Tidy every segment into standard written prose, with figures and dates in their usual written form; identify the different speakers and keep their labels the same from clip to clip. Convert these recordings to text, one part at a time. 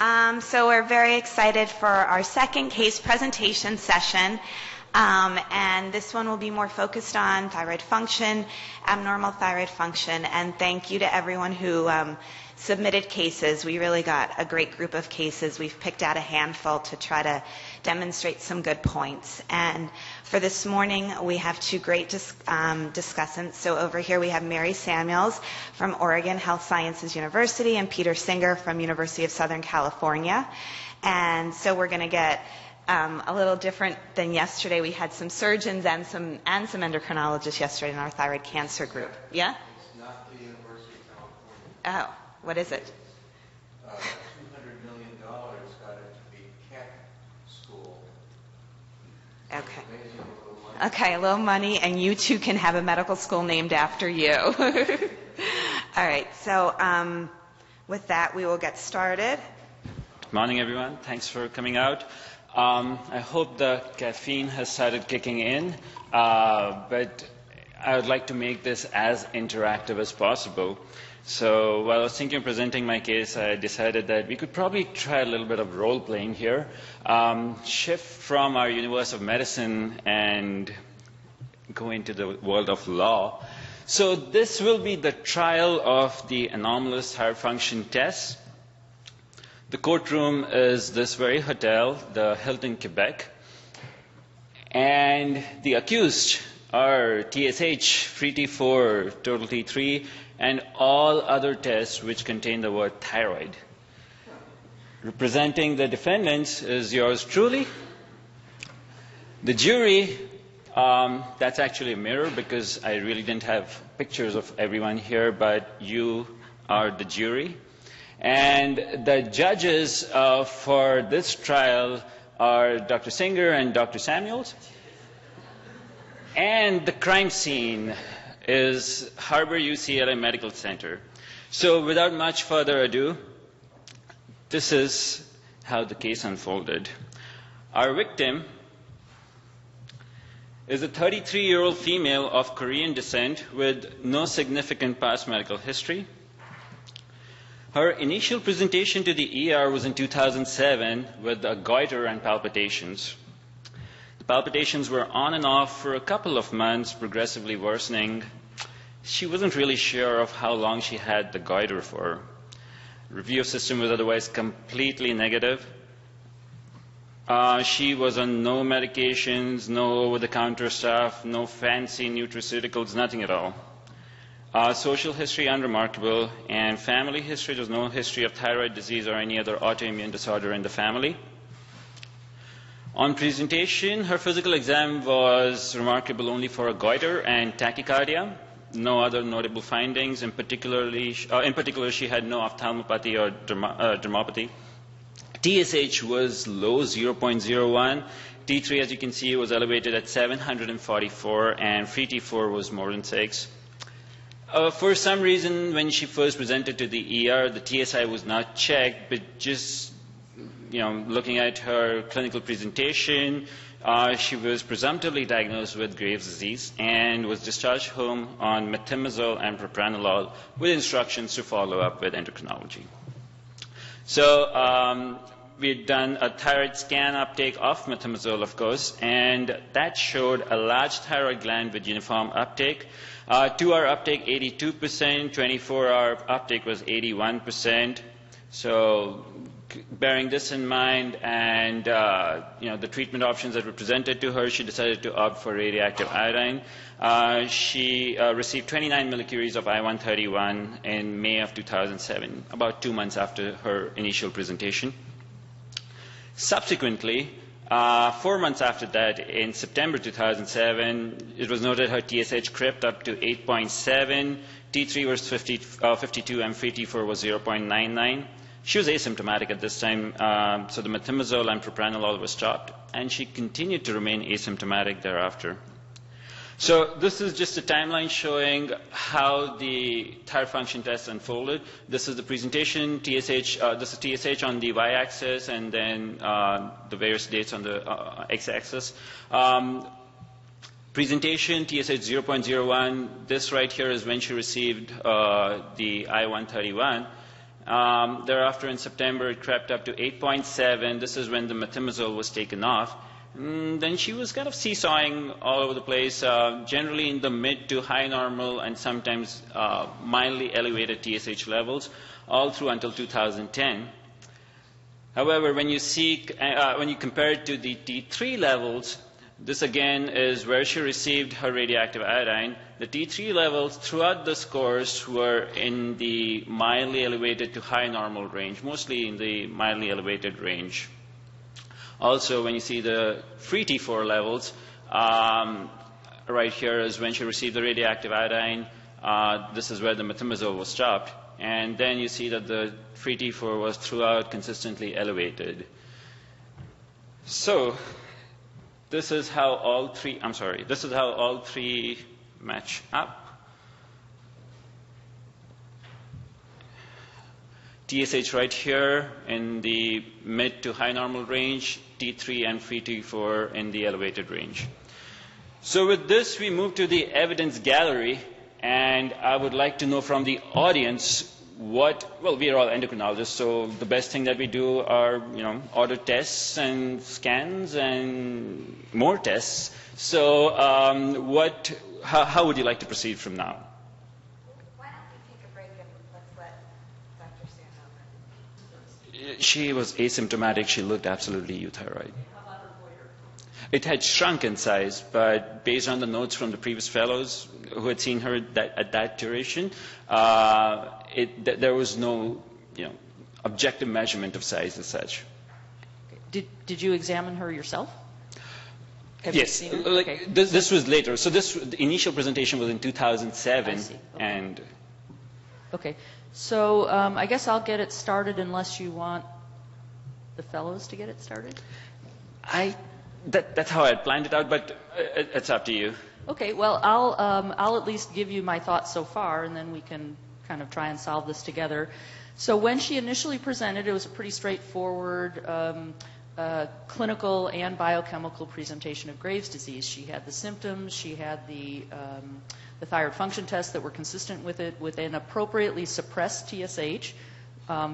Speaker 1: So we're very excited for our second case presentation session, and this one will be more focused on thyroid function, abnormal thyroid function, and thank you to everyone who submitted cases. We really got a great group of cases. We've picked out a handful to try to demonstrate some good points. And for this morning, we have two great discussants. So over here we have Mary Samuels from Oregon Health Sciences University and Peter Singer from University of Southern California. And so we're going to get a little different than yesterday. We had some surgeons and some endocrinologists yesterday in our thyroid cancer group. Yeah?
Speaker 2: It's not the University of California.
Speaker 1: Oh, what is it?
Speaker 2: $200 million got it to be Keck School.
Speaker 1: Okay.
Speaker 2: Amazing little money.
Speaker 1: Okay, a little money, and you too can have a medical school named after you. All right, so with that, we will get started.
Speaker 3: Good morning, everyone. Thanks for coming out. I hope the caffeine has started kicking in, but I would like to make this as interactive as possible. So while I was thinking of presenting my case, I decided that we could probably try a little bit of role-playing here, shift from our universe of medicine and go into the world of law. So this will be the trial of the anomalous thyroid function test. The courtroom is this very hotel, the Hilton, Quebec. And the accused are TSH, free T4, total T3, and all other tests which contain the word thyroid. Representing the defendants is yours truly. The jury, that's actually a mirror because I really didn't have pictures of everyone here, but you are the jury. And the judges for this trial are Dr. Singer and Dr. Samuels. And the crime scene is Harbor UCLA Medical Center. So without much further ado, this is how the case unfolded. Our victim is a 33-year-old female of Korean descent with no significant past medical history. Her initial presentation to the ER was in 2007 with a goiter and palpitations. The palpitations were on and off for a couple of months, progressively worsening. She wasn't really sure of how long she had the goiter for. Review of system was otherwise completely negative. She was on no medications, no over-the-counter stuff, no fancy nutraceuticals, nothing at all. Social history unremarkable, and family history, there's no history of thyroid disease or any other autoimmune disorder in the family. On presentation, her physical exam was remarkable only for a goiter and tachycardia. No other notable findings. In particular, she had no ophthalmopathy or dermopathy. TSH was low, 0.01. T3, as you can see, was elevated at 744, and free T4 was more than 6. For some reason, when she first presented to the ER, the TSI was not checked, but just looking at her clinical presentation, she was presumptively diagnosed with Graves' disease and was discharged home on methimazole and propranolol with instructions to follow up with endocrinology. So we had done a thyroid scan uptake of methimazole, of course, and that showed a large thyroid gland with uniform uptake. 2-hour uptake 82%, 24-hour uptake was 81%. So bearing this in mind and the treatment options that were presented to her, she decided to opt for radioactive iodine. She received 29 millicuries of I-131 in May of 2007, about 2 months after her initial presentation. Subsequently, 4 months after that, in September 2007, it was noted her TSH crept up to 8.7, T3 was 52, and free T4 was 0.99. She was asymptomatic at this time, so the methimazole and propranolol was stopped, and she continued to remain asymptomatic thereafter. So this is just a timeline showing how the thyroid function test unfolded. This is the presentation, TSH, this is TSH on the y-axis, and then the various dates on the x-axis. Presentation, TSH 0.01. This right here is when she received the I-131. Thereafter, in September, it crept up to 8.7. This is when the methimazole was taken off. Then she was kind of seesawing all over the place, generally in the mid to high normal and sometimes mildly elevated TSH levels, all through until 2010. However, when you compare it to the T3 levels, this again is where she received her radioactive iodine. The T3 levels throughout this course were in the mildly elevated to high normal range, mostly in the mildly elevated range. Also, when you see the free T4 levels, right here is when she received the radioactive iodine. This is where the methimazole was stopped. And then you see that the free T4 was throughout consistently elevated. So this is how all three match up. TSH right here in the mid to high normal range, T3 and free T4 in the elevated range. So with this, we move to the evidence gallery, and I would like to know from the audience well, we are all endocrinologists, so the best thing that we do are, order tests and scans and more tests. So how would you like to proceed from now?
Speaker 1: Why don't we take a break and let's let Dr. Stand over?
Speaker 3: She was asymptomatic. She looked absolutely euthyroid. It had shrunk in size, but based on the notes from the previous fellows who had seen her at that duration, there was no objective measurement of size as such.
Speaker 4: Did you examine her yourself? Have
Speaker 3: Yes.
Speaker 4: you seen her? Okay.
Speaker 3: This was later. So the initial presentation was in 2007.
Speaker 4: I see. Okay.
Speaker 3: And
Speaker 4: Okay. So I guess I'll get it started unless you want the fellows to get it started.
Speaker 3: That's how I had planned it out, but it's up to you.
Speaker 4: Okay. Well, I'll at least give you my thoughts so far, and then we can kind of try and solve this together. So when she initially presented, it was a pretty straightforward clinical and biochemical presentation of Graves' disease. She had the symptoms. She had the thyroid function tests that were consistent with it, with an appropriately suppressed TSH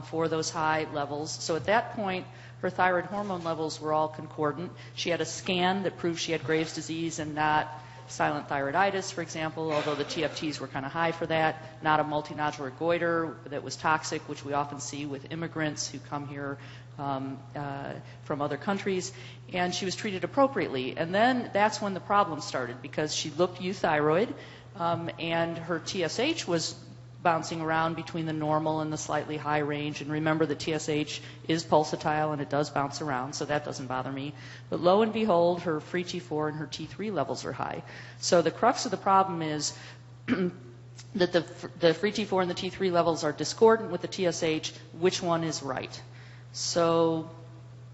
Speaker 4: for those high levels. So at that point, her thyroid hormone levels were all concordant. She had a scan that proved she had Graves' disease and not silent thyroiditis, for example, although the TFTs were kind of high for that, not a multinodular goiter that was toxic, which we often see with immigrants who come here from other countries, and she was treated appropriately. And then that's when the problem started, because she looked euthyroid, and her TSH was bouncing around between the normal and the slightly high range. And remember that TSH is pulsatile and it does bounce around, so that doesn't bother me. But lo and behold, her free T4 and her T3 levels are high. So the crux of the problem is that the free T4 and the T3 levels are discordant with the TSH. Which one is right? So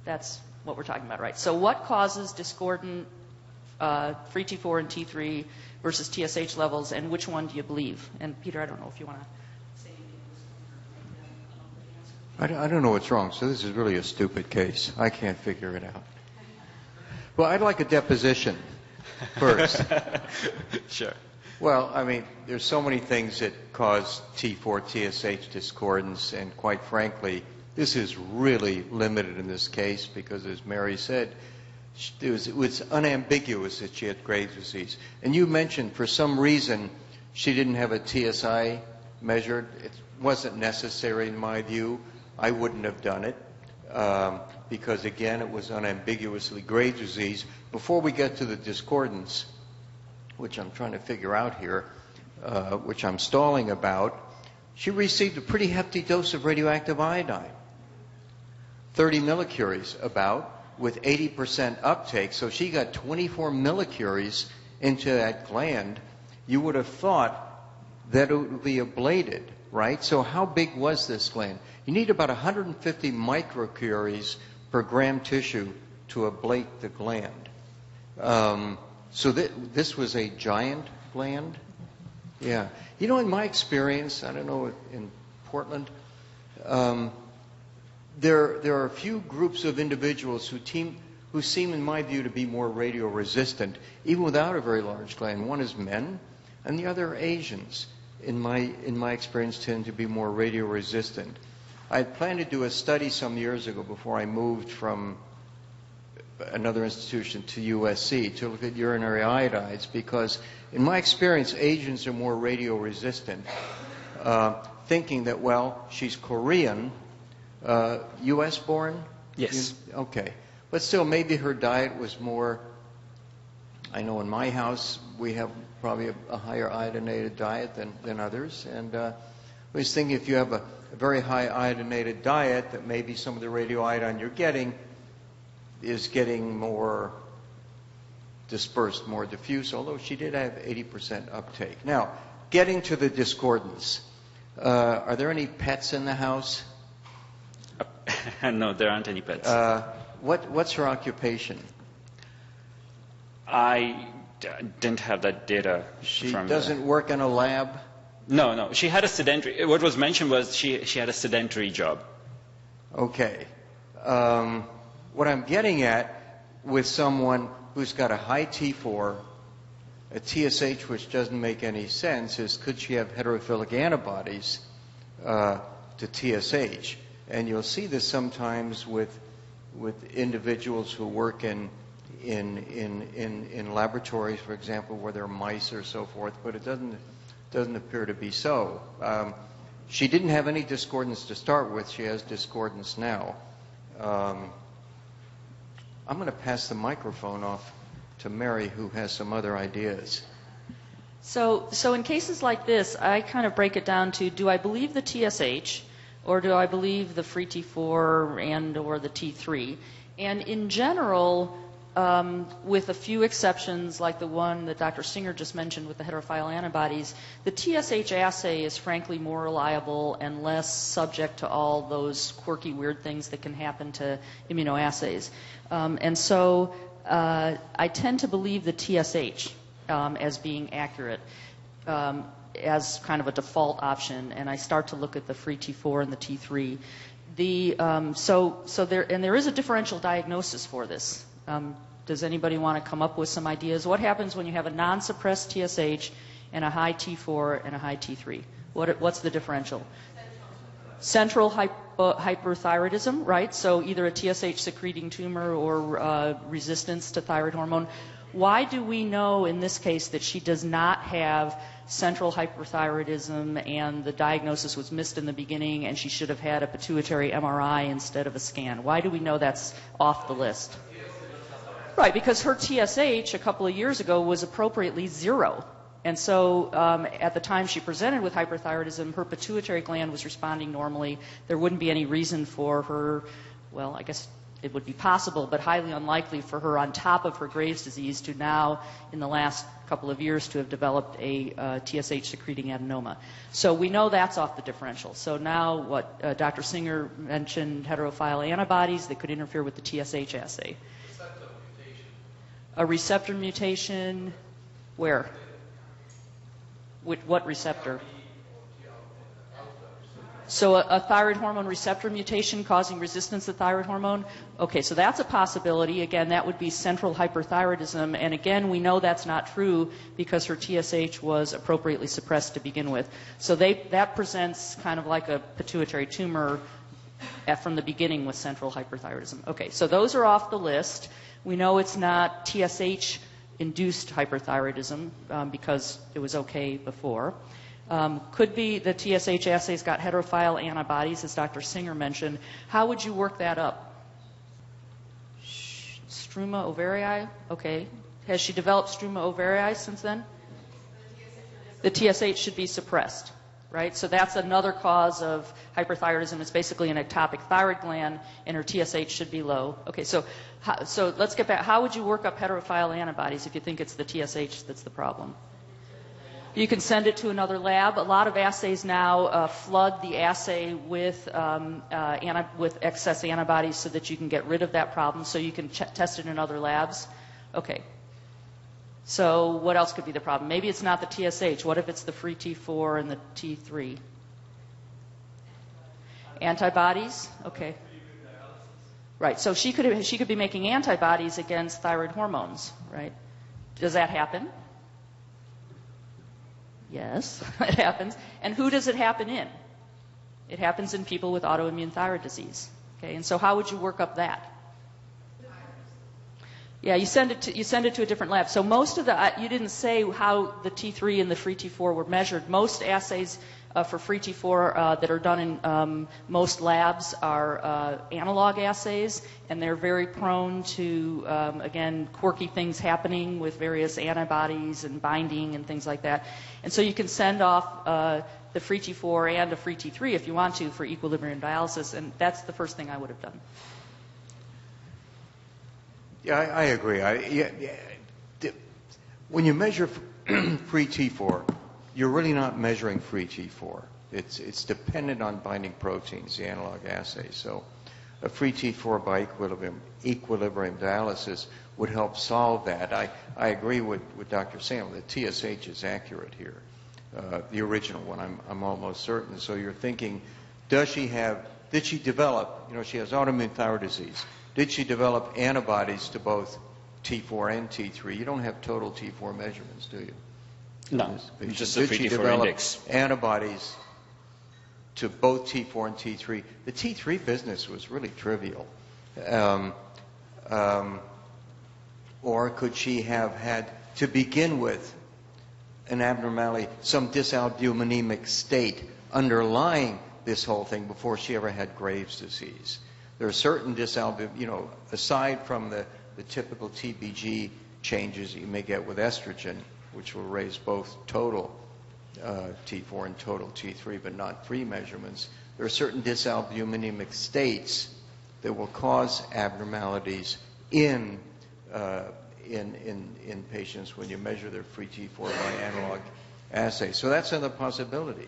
Speaker 4: that's what we're talking about, right? So what causes discordant free T4 and T3 versus TSH levels, and which one do you believe? And Peter, I don't know if you want to say anything.
Speaker 2: I don't know what's wrong, so this is really a stupid case. I can't figure it out. Well, I'd like a deposition first.
Speaker 3: Sure.
Speaker 2: Well, I mean, there's so many things that cause T4 TSH discordance, and quite frankly, this is really limited in this case because, as Mary said, it was unambiguous that she had Graves' disease. And you mentioned for some reason she didn't have a TSI measured. It wasn't necessary in my view. I wouldn't have done it because, again, it was unambiguously Graves' disease. Before we get to the discordance, which I'm trying to figure out here, which I'm stalling about, she received a pretty hefty dose of radioactive iodine, 30 millicuries about, with 80% uptake. So she got 24 millicuries into that gland. You would have thought that it would be ablated, right? So how big was this gland? You need about 150 microcuries per gram tissue to ablate the gland. So this was a giant gland? Yeah. You know, in my experience, I don't know, in Portland, there are a few groups of individuals who seem, in my view, to be more radio-resistant, even without a very large gland. One is men, and the other Asians, in my experience, tend to be more radio-resistant. I had planned to do a study some years ago before I moved from another institution to USC to look at urinary iodides because, in my experience, Asians are more radio-resistant, thinking that, well, she's Korean, U.S.-born?
Speaker 3: Yes.
Speaker 2: Okay. But still, maybe her diet was more, I know in my house we have probably a higher iodinated diet than others, and I was thinking if you have a very high iodinated diet, that maybe some of the radioiodine you're getting is getting more dispersed, more diffuse, although she did have 80% uptake. Now, getting to the discordance, are there any pets in the house?
Speaker 3: No, there aren't any pets.
Speaker 2: What's her occupation?
Speaker 3: I didn't have that data.
Speaker 2: She
Speaker 3: from
Speaker 2: doesn't work in a lab?
Speaker 3: No. She had a sedentary. What was mentioned was she had a sedentary job.
Speaker 2: Okay. What I'm getting at with someone who's got a high T4, a TSH which doesn't make any sense, is could she have heterophilic antibodies to TSH? And you'll see this sometimes with individuals who work in laboratories, for example, where there are mice or so forth, but it doesn't appear to be so. She didn't have any discordance to start with. She has discordance now. I'm going to pass the microphone off to Mary, who has some other ideas.
Speaker 4: So in cases like this, I kind of break it down to, do I believe the TSH, or do I believe the free T4 and or the T3? And in general, with a few exceptions, like the one that Dr. Singer just mentioned with the heterophile antibodies, the TSH assay is frankly more reliable and less subject to all those quirky, weird things that can happen to immunoassays. And so I tend to believe the TSH as being accurate as kind of a default option, and I start to look at the free T4 and the T3. There is a differential diagnosis for this. Does anybody want to come up with some ideas? What happens when you have a non-suppressed TSH and a high T4 and a high T3? What's the differential? Central hyperthyroidism, right? So either a TSH secreting tumor or resistance to thyroid hormone. Why do we know in this case that she does not have central hyperthyroidism and the diagnosis was missed in the beginning and she should have had a pituitary MRI instead of a scan? Why do we know that's off the list? Right, because her TSH a couple of years ago was appropriately 0. And so at the time she presented with hyperthyroidism, her pituitary gland was responding normally. There wouldn't be any reason for her, well, I guess it would be possible, but highly unlikely for her on top of her Graves' disease to now, in the last couple of years, to have developed a TSH-secreting adenoma. So we know that's off the differential. So now what Dr. Singer mentioned, heterophile antibodies that could interfere with the TSH assay. A receptor mutation, where? What receptor? So a thyroid hormone receptor mutation causing resistance to thyroid hormone? Okay, so that's a possibility. Again, that would be central hyperthyroidism. And again, we know that's not true because her TSH was appropriately suppressed to begin with. So that presents kind of like a pituitary tumor from the beginning with central hyperthyroidism. Okay, so those are off the list. We know it's not TSH-induced hyperthyroidism because it was okay before. Could be the TSH assay's got heterophile antibodies, as Dr. Singer mentioned. How would you work that up? Struma ovarii? Okay. Has she developed struma ovarii since then? The TSH should be suppressed, right? So that's another cause of hyperthyroidism. It's basically an ectopic thyroid gland, and her TSH should be low. Okay, so let's get back. How would you work up heterophile antibodies if you think it's the TSH that's the problem? You can send it to another lab. A lot of assays now flood the assay with excess antibodies so that you can get rid of that problem, so you can test it in other labs. Okay. So what else could be the problem? Maybe it's not the TSH. What if it's the free T4 and the T3? Antibodies? Okay. Right. So she could be making antibodies against thyroid hormones, right? Does that happen? Yes, it happens. And who does it happen in? It happens in people with autoimmune thyroid disease. Okay, and so how would you work up that? Yeah, you send it to a different lab. So most of you didn't say how the T3 and the free T4 were measured. Most assays for free T4 that are done in most labs are analog assays, and they're very prone to, again, quirky things happening with various antibodies and binding and things like that. And so you can send off the free T4 and a free T3 if you want to for equilibrium dialysis, and that's the first thing I would have done.
Speaker 2: Yeah, I agree. When you measure free T4, you're really not measuring free T4. It's dependent on binding proteins, the analog assay. So a free T4 by equilibrium dialysis would help solve that. I agree with Dr. Sam that TSH is accurate here, the original one, I'm almost certain. So you're thinking, did she develop, she has autoimmune thyroid disease. Did she develop antibodies to both T4 and T3? You don't have total T4 measurements, do you?
Speaker 3: No, just a
Speaker 2: Did
Speaker 3: free
Speaker 2: she
Speaker 3: T4
Speaker 2: develop
Speaker 3: index.
Speaker 2: antibodies to both T4 and T3? The T3 business was really trivial. Or could she have had, to begin with, an abnormality, some dysalbuminemic state underlying this whole thing before she ever had Graves' disease? There are certain aside from the typical TBG changes that you may get with estrogen, which will raise both total T4 and total T3, but not free measurements, there are certain dysalbuminemic states that will cause abnormalities in patients when you measure their free T4 by analog assay. So that's another possibility.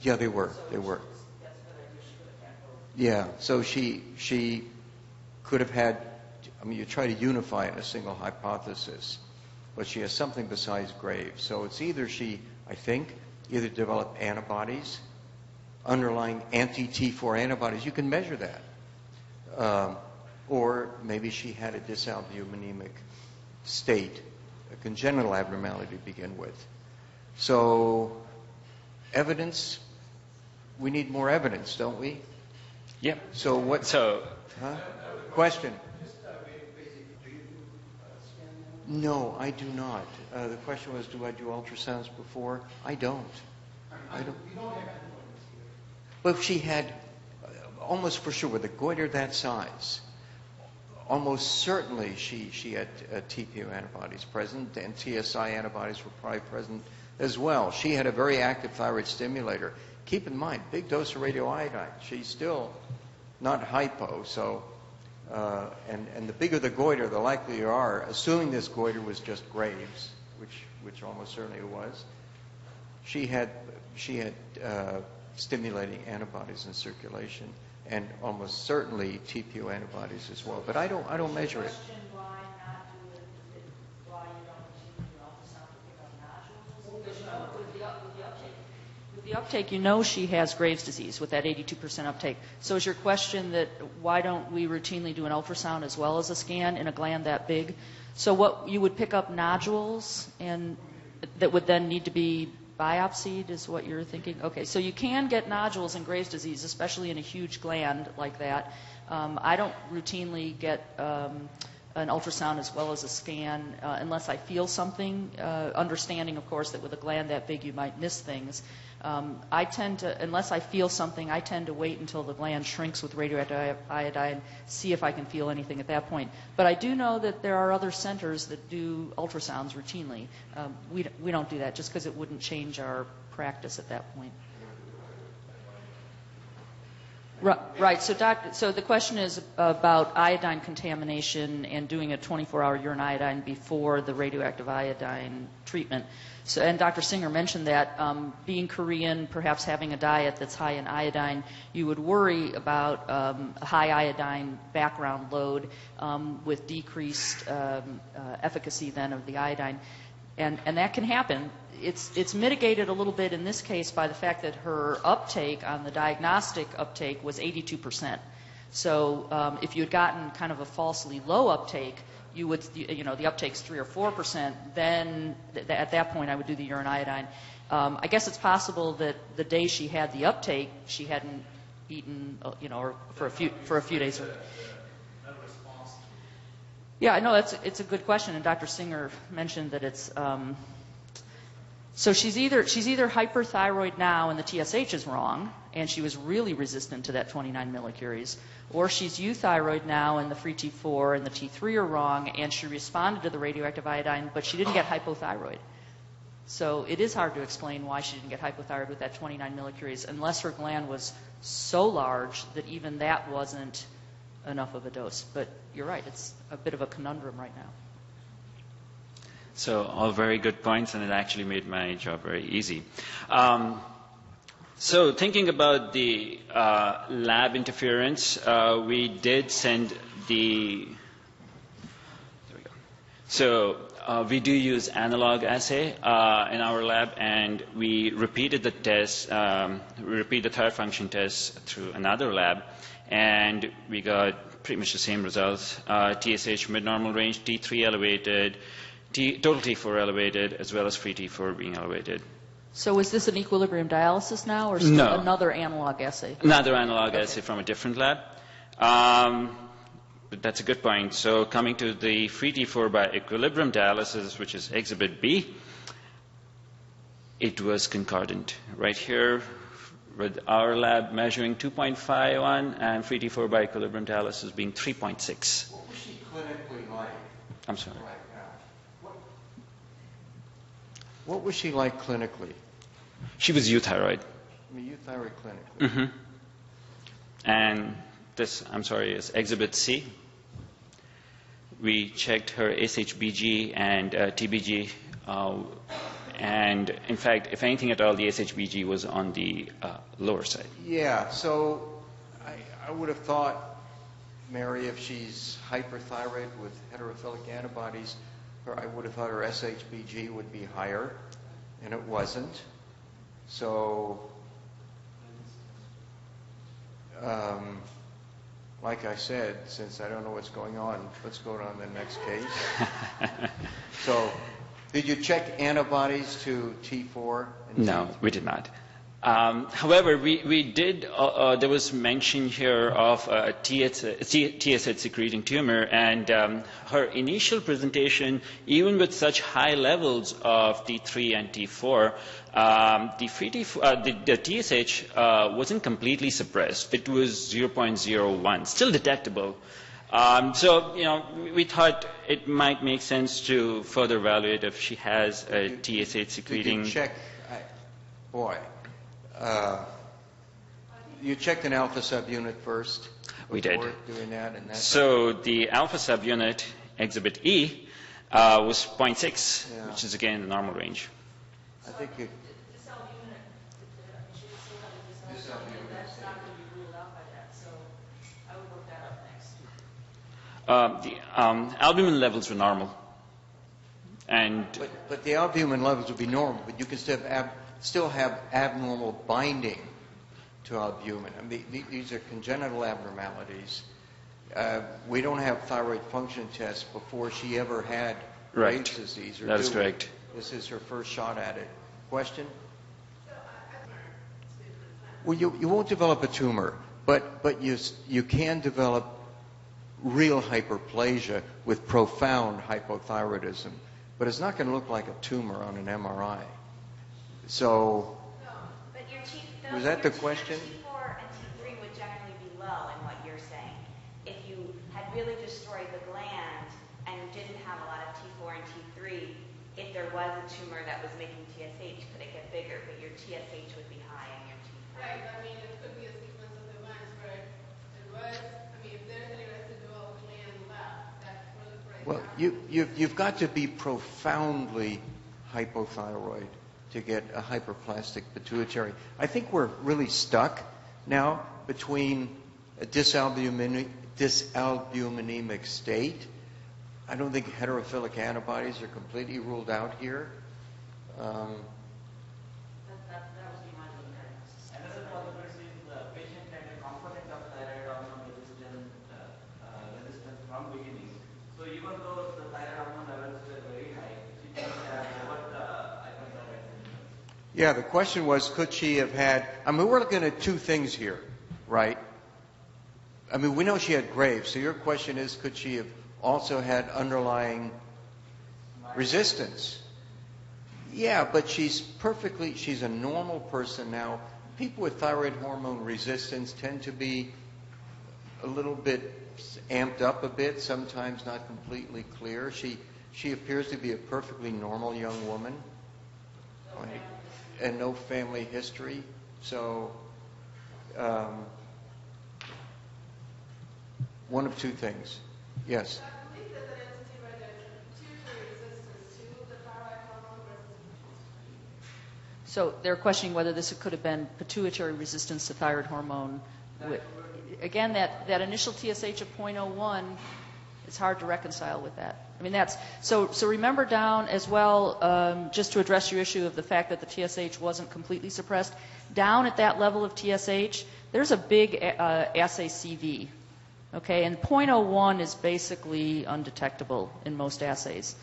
Speaker 2: Yeah, they were. Yeah, so she could have had, you try to unify it in a single hypothesis, but she has something besides Graves. So it's either she, I think, either developed antibodies, underlying anti-T4 antibodies, you can measure that, or maybe she had a dysalbuminemic state, a congenital abnormality to begin with. So evidence, we need more evidence, don't we?
Speaker 3: Yep.
Speaker 2: So what? Question. No, I do not. The question was, do I do ultrasounds before? I don't. But if she had, almost for sure, with a goiter that size, almost certainly she had TPO antibodies present, and TSI antibodies were probably present as well. She had a very active thyroid stimulator. Keep in mind, big dose of radioiodine. She's still not hypo, so, and the bigger the goiter, the likelier you are, assuming this goiter was just Graves, which almost certainly it was, she had stimulating antibodies in circulation, and almost certainly TPO antibodies as well. But I don't measure it.
Speaker 4: The uptake, she has Graves' disease with that 82% uptake. So is your question that why don't we routinely do an ultrasound as well as a scan in a gland that big? So what you would pick up nodules and that would then need to be biopsied is what you're thinking? Okay, so you can get nodules in Graves' disease, especially in a huge gland like that. I don't routinely get an ultrasound as well as a scan unless I feel something, understanding, of course, that with a gland that big you might miss things. I tend to, unless I feel something, I tend to wait until the gland shrinks with radioactive iodine, see if I can feel anything at that point. But I do know that there are other centers that do ultrasounds routinely. We don't do that just because it wouldn't change our practice at that point. Right. So the question is about iodine contamination and doing a 24-hour urine iodine before the radioactive iodine treatment. So, and Dr. Singer mentioned that being Korean, perhaps having a diet that's high in iodine, you would worry about a high iodine background load with decreased efficacy then of the iodine. And that can happen. It's mitigated a little bit in this case by the fact that her uptake on the diagnostic uptake was 82%. So if you had gotten kind of a falsely low uptake, you would, the uptake's 3 or 4%, then at that point I would do the urine iodine. I guess it's possible that the day she had the uptake, she hadn't eaten, or for a few days. Yeah, I know it's a good question, and Dr. Singer mentioned that it's. So she's either hyperthyroid now and the TSH is wrong, and she was really resistant to that 29 millicuries, or she's euthyroid now and the free T4 and the T3 are wrong, and she responded to the radioactive iodine, but she didn't get hypothyroid. So it is hard to explain why she didn't get hypothyroid with that 29 millicuries, unless her gland was so large that even that wasn't enough of a dose. But you're right, it's a bit of a conundrum right now.
Speaker 3: So all very good points, and it actually made my job very easy. So thinking about the lab interference, we did send the. There we go. So we do use analog assay in our lab, and we repeated the test. We repeat the thyroid function test through another lab, and we got pretty much the same results. TSH mid-normal range, T3 elevated. Total T4 elevated, as well as free T4 being elevated.
Speaker 4: So is this an equilibrium dialysis now, or still
Speaker 3: No.
Speaker 4: another analog assay?
Speaker 3: Another analog assay from a different lab. But that's a good point. So coming to the free T4 by equilibrium dialysis, which is exhibit B, it was concordant. Right here, with our lab measuring 2.51 and free T4 by equilibrium dialysis being 3.6.
Speaker 2: What was she clinically like?
Speaker 3: I'm sorry.
Speaker 2: Right now? What was she like clinically?
Speaker 3: She was euthyroid.
Speaker 2: I mean, euthyroid clinically.
Speaker 3: Mm-hmm. And this, I'm sorry, is exhibit C. We checked her SHBG and TBG, and in fact, if anything at all, the SHBG was on the lower side.
Speaker 2: Yeah, so I would have thought, Mary, if she's hyperthyroid with heterophilic antibodies, I would have thought her SHBG would be higher, and it wasn't. So, like I said, since I don't know what's going on, let's go on to the next case. So, did you check antibodies to T4? And
Speaker 3: No,
Speaker 2: T3?
Speaker 3: we did not. However, we did, there was mention here of a TSH secreting tumor, and her initial presentation, even with such high levels of T3 and T4, the TSH wasn't completely suppressed. It was 0.01, still detectable. So, we thought it might make sense to further evaluate if she has a TSH secreting.
Speaker 2: Did you check, you checked an alpha subunit first?
Speaker 3: We did.
Speaker 2: Doing that, and
Speaker 3: so the alpha subunit, exhibit E, was 0.6,
Speaker 2: Yeah.
Speaker 3: which is again the normal range.
Speaker 2: I think it.
Speaker 3: The albumin levels were normal. And
Speaker 2: But the albumin levels would be normal, but you can still have abnormal binding to albumin. I mean, these are congenital abnormalities. We don't have thyroid function tests before she ever had
Speaker 3: Right.
Speaker 2: Graves' disease. Or
Speaker 3: That is
Speaker 2: do we?
Speaker 3: correct.
Speaker 2: This is her first shot at it. Question? Well, you won't develop a tumor, but you can develop real hyperplasia with profound hypothyroidism. But it's not going to look like a tumor on an MRI. So, was that the question?
Speaker 1: T4 and T3 would generally be low in what you're saying. If you had really destroyed the gland and didn't have a lot of T4 and T3, if there was a tumor that was making TSH, could it get bigger? But your TSH would be high and your T3.
Speaker 5: Right, I mean, it could be a sequence of events where it was, I mean, if there's any residual gland left, that's proliferates.
Speaker 2: Well, you've got to be profoundly hypothyroid to get a hyperplastic pituitary. I think we're really stuck now between a dysalbuminemic state. I don't think heterophilic antibodies are completely ruled out here.
Speaker 6: That was the imaginal diagnosis. Another possibility is the patient had a component of thyroid hormone resistance from beginning. So even though the thyroid hormone levels were very high, she didn't have over the hyperthyroid symptoms.
Speaker 2: Yeah, the question was, could she have had, I mean, we're looking at two things here, right? I mean, we know she had Graves, so your question is, could she have also had underlying resistance? Yeah, but she's a normal person now. People with thyroid hormone resistance tend to be a little bit amped up a bit, sometimes not completely clear. She appears to be a perfectly normal young woman. Right? And no family history. So, one of two things. Yes?
Speaker 5: I believe that the entity right there is pituitary resistance to the thyroid hormone versus.
Speaker 4: So they're questioning whether this could have been pituitary resistance to thyroid hormone. Again, that initial TSH of 0.01, it's hard to reconcile with that. I mean, that's so remember down as well, just to address your issue of the fact that the TSH wasn't completely suppressed, down at that level of TSH, there's a big assay CV. Okay, and 0.01 is basically undetectable in most assays.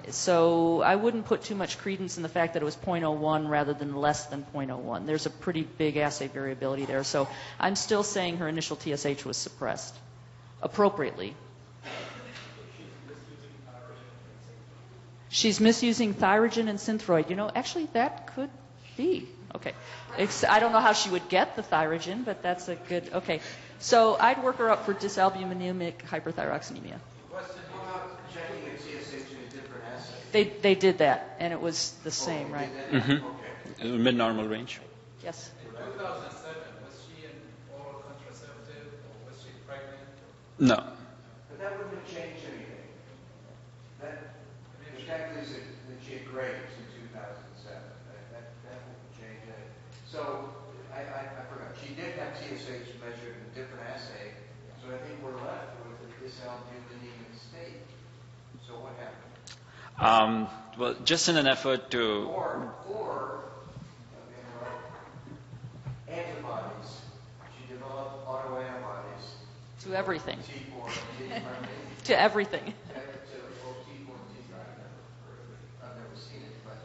Speaker 4: So I wouldn't put too much credence in the fact that it was 0.01 rather than less than 0.01. There's a pretty big assay variability there. So I'm still saying her initial TSH was suppressed appropriately. She's misusing Thyrogen and Synthroid. You know, actually, that could be. Okay. I don't know how she would get the Thyrogen, but that's a good. Okay. So I'd work her up for dysalbuminemic hyperthyroxanemia.
Speaker 2: Question, how about checking a TSH in a different assay?
Speaker 4: They did that, and it was the same, right?
Speaker 3: Mm-hmm.
Speaker 2: Okay.
Speaker 3: Mid-normal range.
Speaker 4: Yes.
Speaker 7: In 2007, was she an oral contraceptive or was she pregnant?
Speaker 3: No.
Speaker 2: But that wouldn't have changed anything. The fact is that she had Graves in 2007. That wouldn't change anything. So I forgot. She did have TSH measured in a different assay. So I think we're left with a dysalbuminemic state. So what happened?
Speaker 3: Well, just in an effort to...
Speaker 2: Or antibodies. She developed autoantibodies.
Speaker 4: To everything.
Speaker 2: T4 and T3.
Speaker 4: To everything.
Speaker 2: To both T4 and T3. I've never seen it, but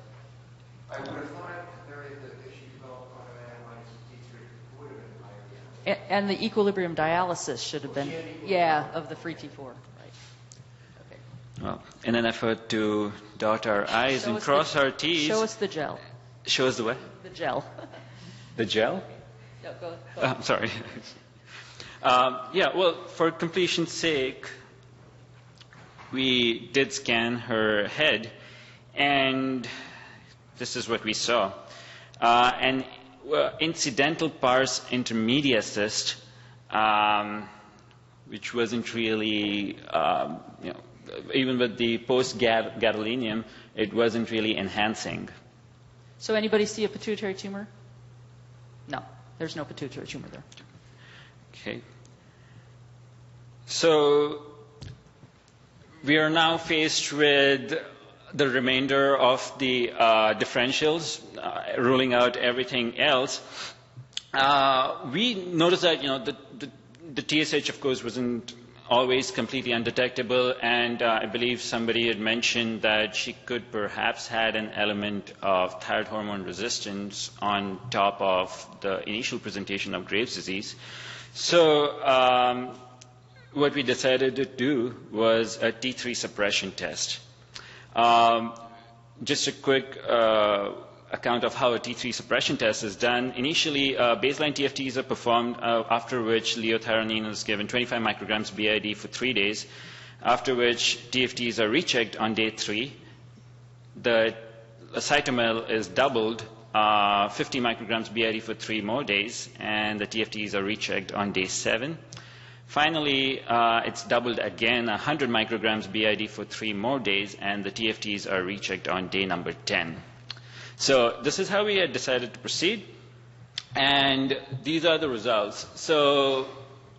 Speaker 2: I would have thought that if she developed autoantibodies to T3, it would have been higher.
Speaker 4: And the equilibrium dialysis should have been, of the free T4. Right. Okay.
Speaker 3: Well, in an effort to dot our I's and cross our T's...
Speaker 4: Show us the gel.
Speaker 3: Show us the what?
Speaker 4: The gel.
Speaker 3: The gel?
Speaker 4: No, go.
Speaker 3: I'm sorry. Well, for completion's sake, we did scan her head, and this is what we saw. An incidental pars intermedia cyst, which wasn't really, even with the post-gadolinium, it wasn't really enhancing.
Speaker 4: So anybody see a pituitary tumor? No, there's no pituitary tumor there.
Speaker 3: Okay. So we are now faced with the remainder of the differentials, ruling out everything else. We noticed that the TSH, of course, wasn't always completely undetectable, and I believe somebody had mentioned that she could perhaps had an element of thyroid hormone resistance on top of the initial presentation of Graves' disease. So what we decided to do was a T3 suppression test. Just a quick account of how a T3 suppression test is done. Initially, baseline TFTs are performed, after which liothyronine is given 25 micrograms BID for 3 days, after which TFTs are rechecked on day 3. The cytomel is doubled, 50 micrograms BID for 3 more days, and the TFTs are rechecked on day 7. Finally, it's doubled again, 100 micrograms BID for 3 more days, and the TFTs are rechecked on day number 10. So this is how we had decided to proceed, and these are the results. So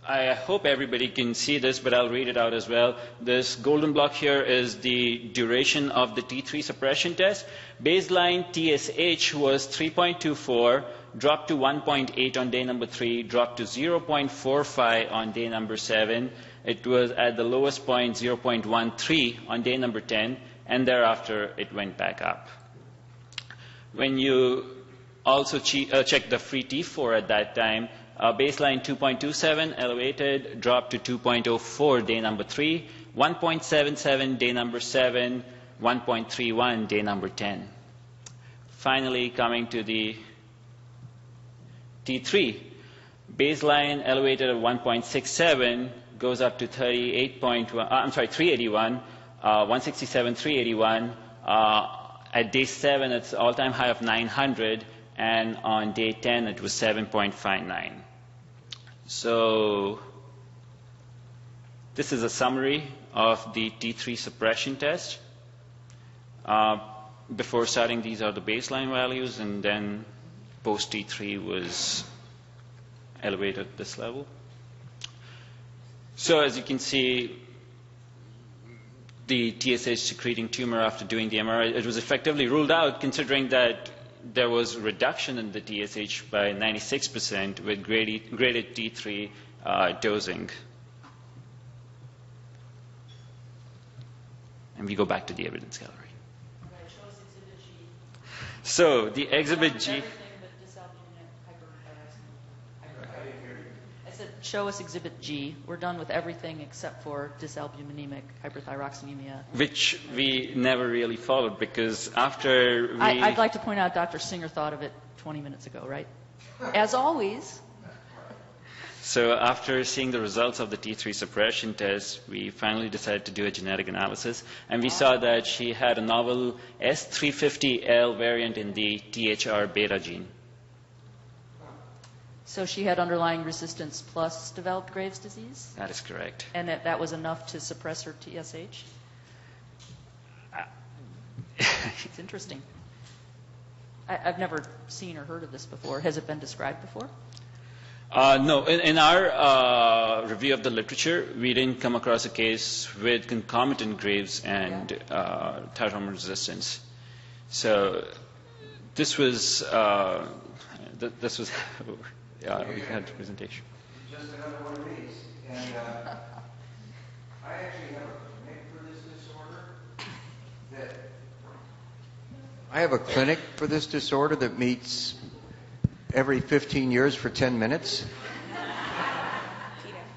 Speaker 3: I hope everybody can see this, but I'll read it out as well. This golden block here is the duration of the T3 suppression test. Baseline TSH was 3.24, dropped to 1.8 on day number 3, dropped to 0.45 on day number 7. It was at the lowest point 0.13 on day number 10, and thereafter it went back up. When you also check the free T4 at that time, baseline 2.27 elevated, dropped to 2.04 day number 3, 1.77 day number 7, 1.31 day number 10. Finally, coming to the T3, baseline elevated at 1.67 goes up to 381, 167, 381. At day 7, it's all-time high of 900, and on day 10, it was 7.59. So this is a summary of the T3 suppression test. Before starting, these are the baseline values, and then post T3 was elevated at this level. So as you can see, the TSH secreting tumor after doing the MRI, it was effectively ruled out, considering that there was reduction in the TSH by 96% with graded T3 dosing. And we go back to the evidence gallery.
Speaker 4: Right, show us Exhibit G.
Speaker 3: So the Exhibit G.
Speaker 4: I said, show us Exhibit G. We're done with everything except for dysalbuminemic hyperthyroxanemia.
Speaker 3: Which we never really followed, because after we...
Speaker 4: I'd like to point out Dr. Singer thought of it 20 minutes ago, right? As always.
Speaker 3: So after seeing the results of the T3 suppression test, we finally decided to do a genetic analysis, and we saw that she had a novel S350L variant in the THR beta gene.
Speaker 4: So she had underlying resistance plus developed Graves' disease?
Speaker 3: That is correct.
Speaker 4: And that was enough to suppress her TSH? It's interesting. I've never seen or heard of this before. Has it been described before?
Speaker 3: No. In our review of the literature, we didn't come across a case with concomitant Graves and thyroid hormone resistance. So this was we had a presentation.
Speaker 2: Just another one of these. And I actually have a clinic for this disorder. I have a clinic for this disorder that meets every 15 years for 10 minutes.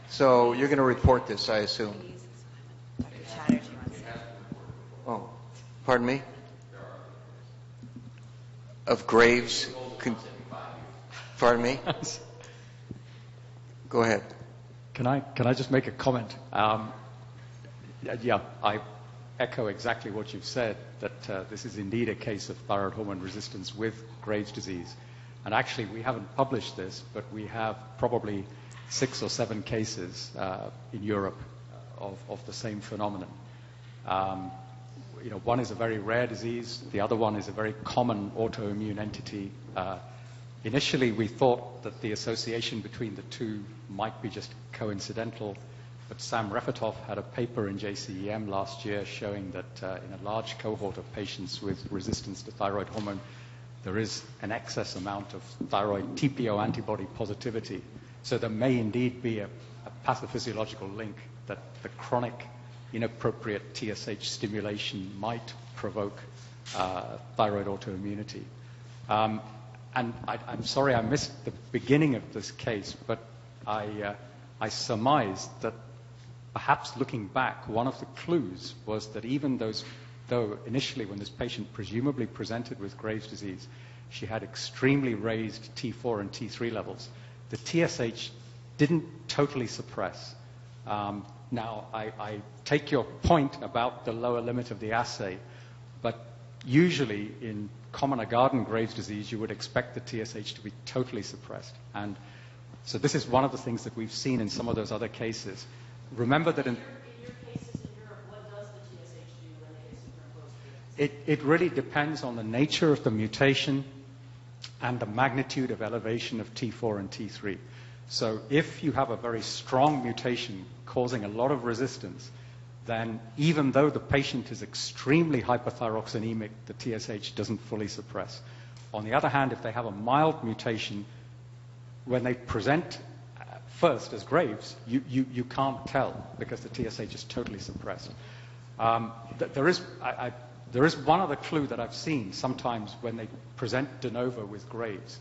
Speaker 2: So you're going to report this, I assume. Oh, pardon me? Of Graves. Pardon me? Go ahead.
Speaker 8: Can I just make a comment? Yeah, I echo exactly what you've said, that this is indeed a case of thyroid hormone resistance with Graves' disease. And actually, we haven't published this, but we have probably 6 or 7 cases in Europe of the same phenomenon. One is a very rare disease. The other one is a very common autoimmune entity. Initially, we thought that the association between the two might be just coincidental, but Sam Refetoff had a paper in JCEM last year showing that in a large cohort of patients with resistance to thyroid hormone, there is an excess amount of thyroid TPO antibody positivity. So there may indeed be a pathophysiological link that the chronic inappropriate TSH stimulation might provoke thyroid autoimmunity. And I'm sorry I missed the beginning of this case, but I surmised that perhaps looking back, one of the clues was that even though initially when this patient presumably presented with Graves' disease, she had extremely raised T4 and T3 levels, the TSH didn't totally suppress. Now, I take your point about the lower limit of the assay, but usually in common or garden Graves' disease, you would expect the TSH to be totally suppressed. And so this is one of the things that we've seen in some of those other cases. Remember that in
Speaker 4: your cases in Europe, what does the TSH do in the case of Graves' disease?
Speaker 8: it really depends on the nature of the mutation and the magnitude of elevation of T4 and T3. So if you have a very strong mutation causing a lot of resistance, then even though the patient is extremely hyperthyroxanemic, the TSH doesn't fully suppress. On the other hand, if they have a mild mutation, when they present first as Graves, you can't tell because the TSH is totally suppressed. There is one other clue that I've seen sometimes when they present de novo with Graves.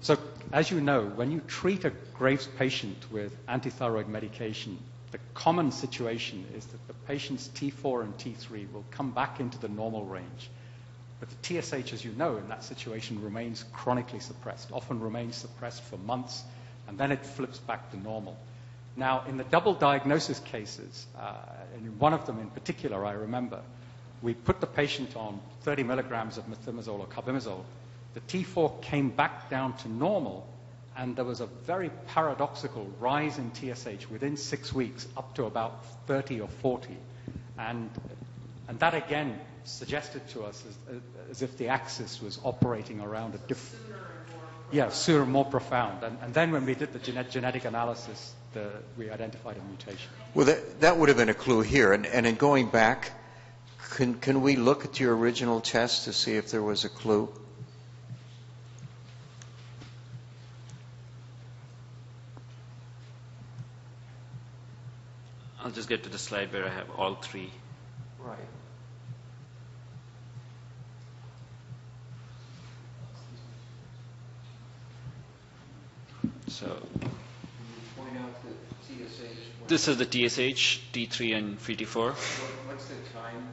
Speaker 8: So, as you know, when you treat a Graves patient with antithyroid medication, the common situation is that the patient's T4 and T3 will come back into the normal range. But the TSH, as you know, in that situation remains chronically suppressed, often remains suppressed for months, and then it flips back to normal. Now, in the double diagnosis cases, and in one of them in particular, I remember, we put the patient on 30 milligrams of methimazole or carbimazole. The T4 came back down to normal, and there was a very paradoxical rise in TSH within 6 weeks, up to about 30 or 40. And that, again, suggested to us as if the axis was operating around a different... sooner, more profound. And then when we did the genetic analysis, we identified a mutation.
Speaker 2: Well, that would have been a clue here. And in going back, can we look at your original test to see if there was a clue?
Speaker 3: I'll just get to the slide where I have all three.
Speaker 2: Right.
Speaker 3: So
Speaker 2: Point out the TSH.
Speaker 3: this is the TSH, T3, and free T4.
Speaker 2: What's the time?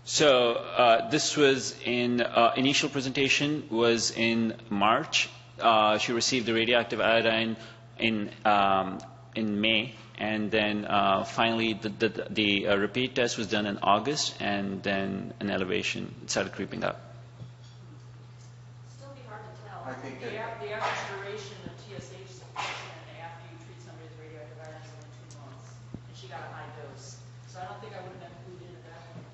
Speaker 3: So this was in initial presentation was in March. She received the radioactive iodine in May, and then finally the repeat test was done in August, and then an elevation started creeping up.
Speaker 4: Still be hard to tell.
Speaker 2: I think
Speaker 4: The average duration of TSH suppression after you treat somebody with radioactive iodine is only 2 months, and she got a high dose. So I don't think I would have been included in that one.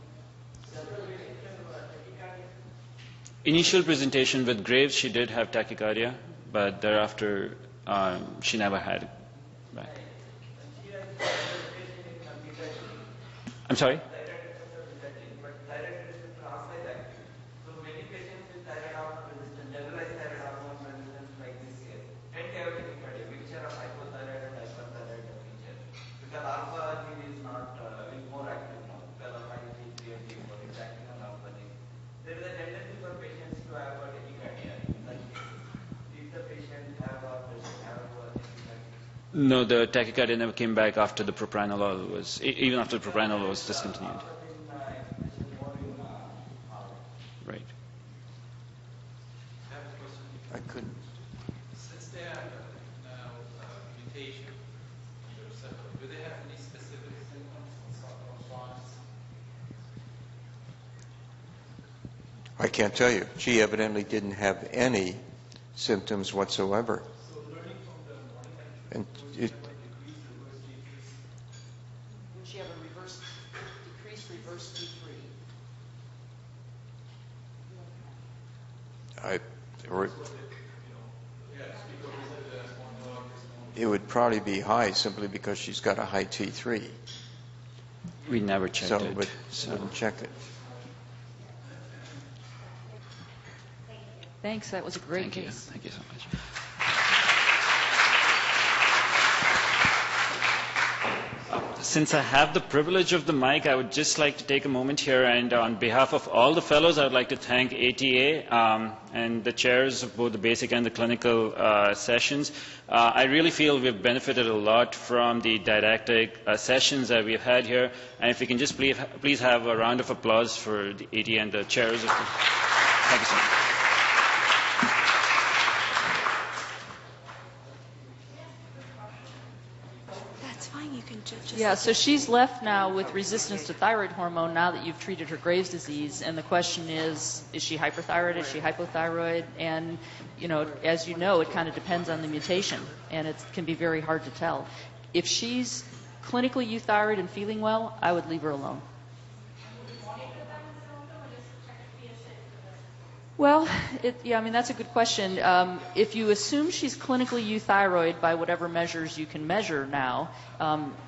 Speaker 4: So really,
Speaker 3: Initial presentation with Graves, she did have tachycardia, but thereafter she never had it back. I'm sorry?
Speaker 6: But thyroid receptor are active. So many patients with thyroid hormone resistance, generalized thyroid hormone resistance like this case, tend to have tachycardia, mixture of hypothyroid and hyperthyroid feature. Because alpha gene is not is more active now because of T3 and T4 is acting on alpha gene. There is a tendency for patients to have a tachycardia in such cases. If the patient have a tachycardia.
Speaker 3: No, the tachycardia never came back after the propranolol was, even after the propranolol was discontinued. Right.
Speaker 7: I have a question.
Speaker 2: I couldn't.
Speaker 7: Since they have now mutation in the receptor, do they have any specific symptoms or signs?
Speaker 2: I can't tell you. She evidently didn't have any symptoms whatsoever.
Speaker 7: So learning from the morning
Speaker 2: And
Speaker 7: decrease
Speaker 4: would she have a decreased reverse T3?
Speaker 2: It would probably be high simply because she's got a high T3.
Speaker 3: We never checked
Speaker 2: So,
Speaker 3: it.
Speaker 2: but
Speaker 3: So.
Speaker 2: wouldn't check it.
Speaker 4: Thanks, that was a great
Speaker 3: Thank you.
Speaker 4: case.
Speaker 3: Thank you so much. Since I have the privilege of the mic, I would just like to take a moment here, and on behalf of all the fellows, I would like to thank ATA and the chairs of both the basic and the clinical sessions. I really feel we've benefited a lot from the didactic sessions that we've had here, and if we can just please have a round of applause for the ATA and the chairs. Thank you so much.
Speaker 1: That's fine. You can just.
Speaker 4: Yeah, so she's left now with resistance to thyroid hormone now that you've treated her Graves' disease. And the question is she hyperthyroid? Is she hypothyroid? And, as you know, it kind of depends on the mutation. And it can be very hard to tell. If she's clinically euthyroid and feeling well, I would leave her alone. Well, that's a good question. If you assume she's clinically euthyroid by whatever measures you can measure now,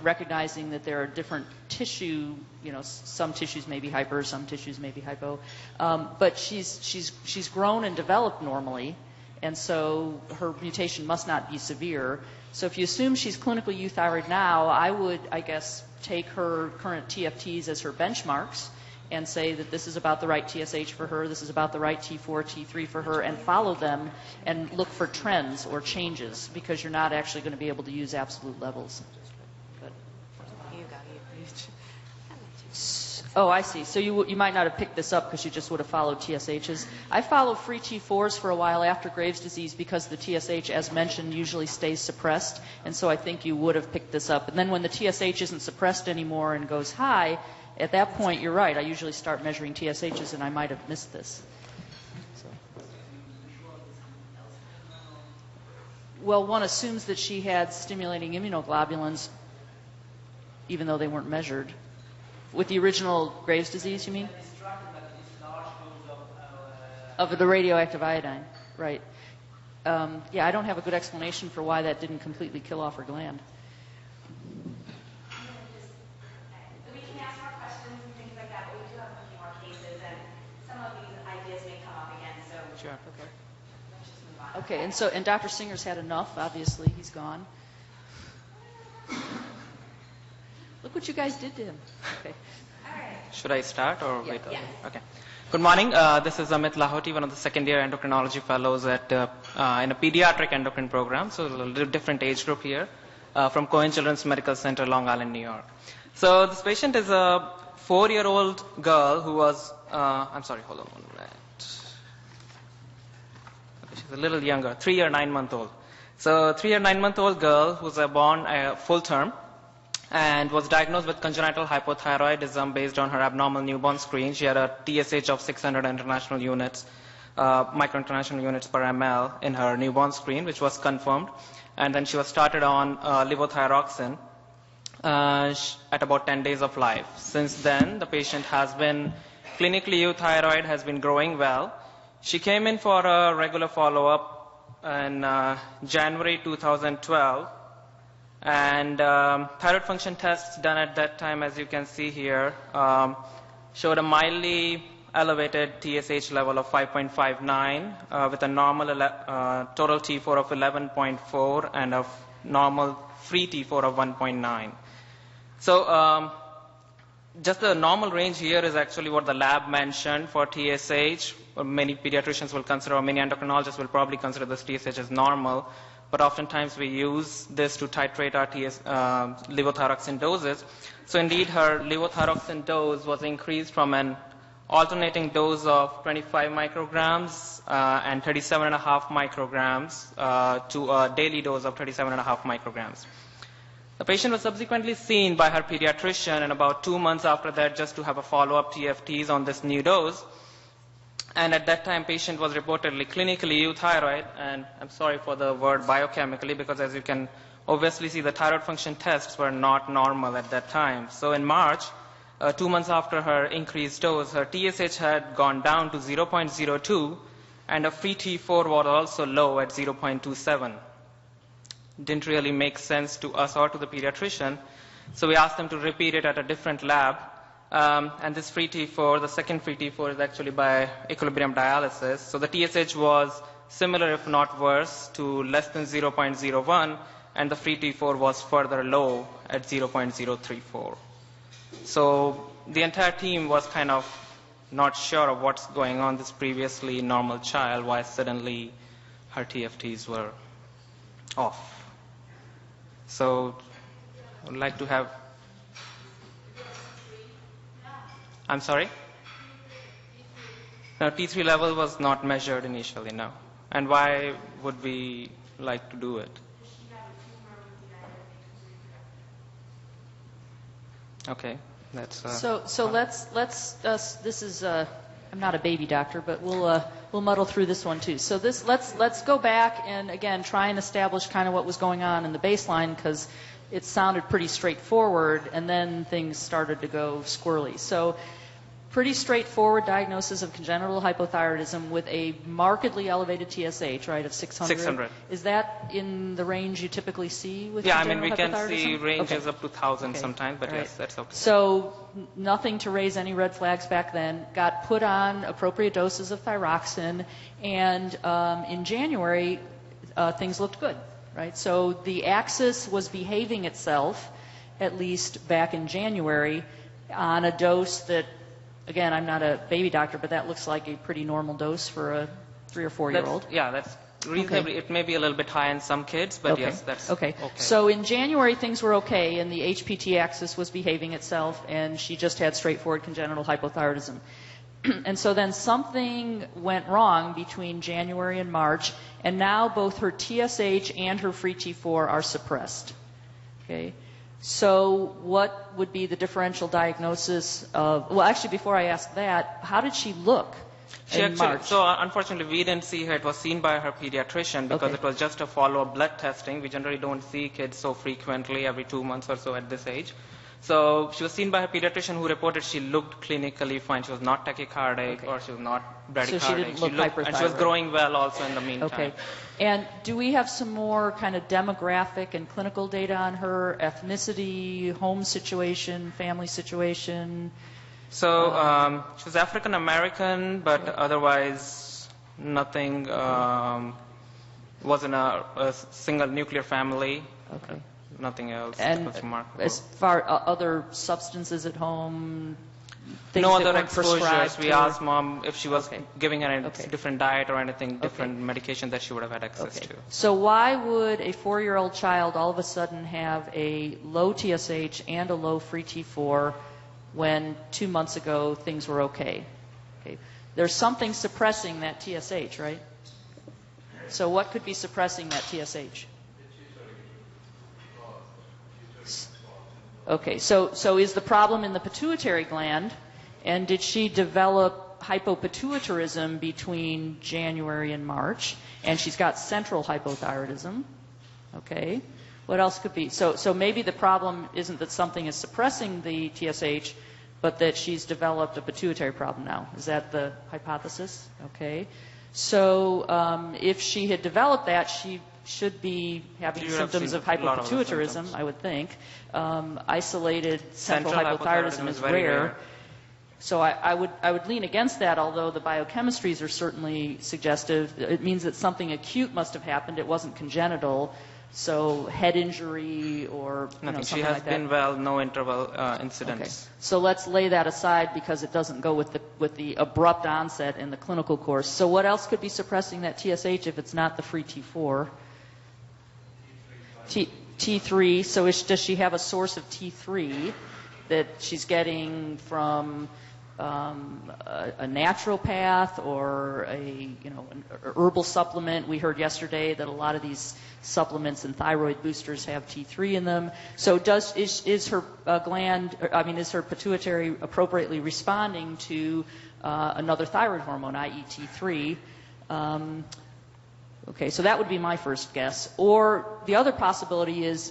Speaker 4: recognizing that there are different tissue, some tissues may be hyper, some tissues may be hypo, but she's grown and developed normally, and so her mutation must not be severe. So if you assume she's clinically euthyroid now, I would, take her current TFTs as her benchmarks and say that this is about the right TSH for her, this is about the right T4, T3 for her, and follow them and look for trends or changes, because you're not actually going to be able to use absolute levels. Oh, I see. So you might not have picked this up because you just would have followed TSHs. I followed free T4s for a while after Graves' disease because the TSH, as mentioned, usually stays suppressed, and so I think you would have picked this up. And then when the TSH isn't suppressed anymore and goes high, at that point, you're right. I usually start measuring TSHs, and I might have missed this. So. Well, one assumes that she had stimulating immunoglobulins, even though they weren't measured. With the original Graves' disease, you mean? Of the radioactive iodine, right. Yeah, I don't have a good explanation for why that didn't completely kill off her gland.
Speaker 1: We can ask more questions and things like that, but we do have a few more cases, and some of these ideas may come up again, so
Speaker 4: Sure. Okay.
Speaker 1: let's just move on.
Speaker 4: Okay, and Dr. Singer's had enough, obviously. He's gone. Look what you guys did to him. Okay.
Speaker 1: All right.
Speaker 9: Should I start or wait?
Speaker 1: Yes.
Speaker 9: Okay. Good morning. This is Amit Lahoti, one of the second-year endocrinology fellows at in a pediatric endocrine program, so a little different age group here, from Cohen Children's Medical Center, Long Island, New York. So this patient is a 4-year-old girl who was, I'm sorry, hold on 1 minute. Okay, she's a little younger, 3 or 9 month old. So 3 or 9 month old girl who's born full term, and was diagnosed with congenital hypothyroidism based on her abnormal newborn screen. She had a TSH of 600 international units, microinternational units per ml in her newborn screen, which was confirmed. And then she was started on levothyroxine at about 10 days of life. Since then, the patient has been clinically euthyroid, has been growing well. She came in for a regular follow-up in January 2012. And thyroid function tests done at that time, as you can see here, showed a mildly elevated TSH level of 5.59 with a normal total T4 of 11.4 and a normal free T4 of 1.9. So just the normal range here is actually what the lab mentioned for TSH. Many pediatricians will consider, or many endocrinologists will probably consider this TSH as normal. But oftentimes we use this to titrate our levothyroxine doses. So indeed, her levothyroxine dose was increased from an alternating dose of 25 micrograms and 37.5 micrograms to a daily dose of 37.5 micrograms. The patient was subsequently seen by her pediatrician, and about 2 months after that, just to have a follow-up TFTs on this new dose. And at that time, patient was reportedly clinically euthyroid, and I'm sorry for the word biochemically, because as you can obviously see, the thyroid function tests were not normal at that time. So in March, 2 months after her increased dose, her TSH had gone down to 0.02, and her free T4 was also low at 0.27. Didn't really make sense to us or to the pediatrician, so we asked them to repeat it at a different lab. And this free T4, the second free T4 is actually by equilibrium dialysis. So the TSH was similar, if not worse, to less than 0.01, and the free T4 was further low at 0.034. So the entire team was kind of not sure of what's going on. This previously normal child, why suddenly her TFTs were off. So I would like to have... I'm sorry? No, T3 level was not measured initially, no. And why would we like to do it? Okay, that's...
Speaker 4: So let's this is I'm not a baby doctor, but we'll muddle through this one too. So let's go back and again try and establish kind of what was going on in the baseline, because it sounded pretty straightforward, and then things started to go squirrely. So pretty straightforward diagnosis of congenital hypothyroidism with a markedly elevated TSH, right, of 600.
Speaker 9: 600.
Speaker 4: Is that in the range you typically see with
Speaker 9: yeah, I
Speaker 4: congenital
Speaker 9: mean, we can
Speaker 4: hypothyroidism?
Speaker 9: see ranges
Speaker 4: Okay.
Speaker 9: up to 1,000
Speaker 4: Okay.
Speaker 9: sometimes, but
Speaker 4: All
Speaker 9: yes,
Speaker 4: right.
Speaker 9: that's okay.
Speaker 4: So nothing to raise any red flags back then. Got put on appropriate doses of thyroxine, and in January, things looked good, right? So the axis was behaving itself, at least back in January, on a dose that again, I'm not a baby doctor, but that looks like a pretty normal dose for a 3 or 4-year-old.
Speaker 9: That's reasonably. It may be a little bit high in some kids, but
Speaker 4: Okay.
Speaker 9: yes, that's
Speaker 4: okay. So in January, things were okay, and the HPT axis was behaving itself, and she just had straightforward congenital hypothyroidism. And so then something went wrong between January and March, and now both her TSH and her free T4 are suppressed. Okay. So what would be the differential diagnosis of, well, actually, before I ask that, how did she look in March?
Speaker 9: So unfortunately, we didn't see her. It was seen by her pediatrician because
Speaker 4: Okay.
Speaker 9: it was just a follow-up blood testing. We generally don't see kids so frequently, every 2 months or so at this age. So she was seen by her pediatrician, who reported she looked clinically fine. She was not tachycardic or she was not bradycardic.
Speaker 4: So she didn't look hyperthyroid.
Speaker 9: And she was growing well also in the meantime.
Speaker 4: Okay. And do we have some more kind of demographic and clinical data on her? Ethnicity, home situation, family situation?
Speaker 9: So she was African American, but otherwise nothing. Was in a single nuclear family.
Speaker 4: Okay.
Speaker 9: Nothing else
Speaker 4: And
Speaker 9: was remarkable.
Speaker 4: as far other substances at home, things
Speaker 9: No
Speaker 4: that
Speaker 9: other
Speaker 4: weren't prescribed
Speaker 9: exposures. We
Speaker 4: to her?
Speaker 9: asked mom if she was
Speaker 4: Okay.
Speaker 9: giving her a
Speaker 4: Okay.
Speaker 9: different diet or anything, different medication that she would have had access
Speaker 4: Okay.
Speaker 9: to.
Speaker 4: So why would a 4-year-old child all of a sudden have a low TSH and a low free T4 when 2 months ago things were okay? Okay. There's something suppressing that TSH, right? So what could be suppressing that TSH? Okay, so is the problem in the pituitary gland, and did she develop hypopituitarism between January and March, and she's got central hypothyroidism? Okay, what else could be? So maybe the problem isn't that something is suppressing the TSH, but that she's developed a pituitary problem now. Is that the hypothesis? Okay, so if she had developed that, she should be having
Speaker 9: You would have
Speaker 4: symptoms
Speaker 9: seen
Speaker 4: of
Speaker 9: a lot of the
Speaker 4: hypopituitarism,
Speaker 9: symptoms.
Speaker 4: I would think. Isolated central
Speaker 9: Central
Speaker 4: hypothyroidism is
Speaker 9: very
Speaker 4: rare. So I would lean against that, although the biochemistries are certainly suggestive. It means that something acute must have happened. It wasn't congenital. So head injury or
Speaker 9: Nothing.
Speaker 4: something
Speaker 9: She has
Speaker 4: like that.
Speaker 9: been well, no interval incidents.
Speaker 4: Okay. So let's lay that aside because it doesn't go with the abrupt onset in the clinical course. So what else could be suppressing that TSH if it's not the free T4? T3. So does she have a source of T3 that she's getting from a naturopath or an herbal supplement? We heard yesterday that a lot of these supplements and thyroid boosters have T3 in them. So is her is her pituitary appropriately responding to another thyroid hormone, i.e. T3? Okay, so that would be my first guess. Or the other possibility is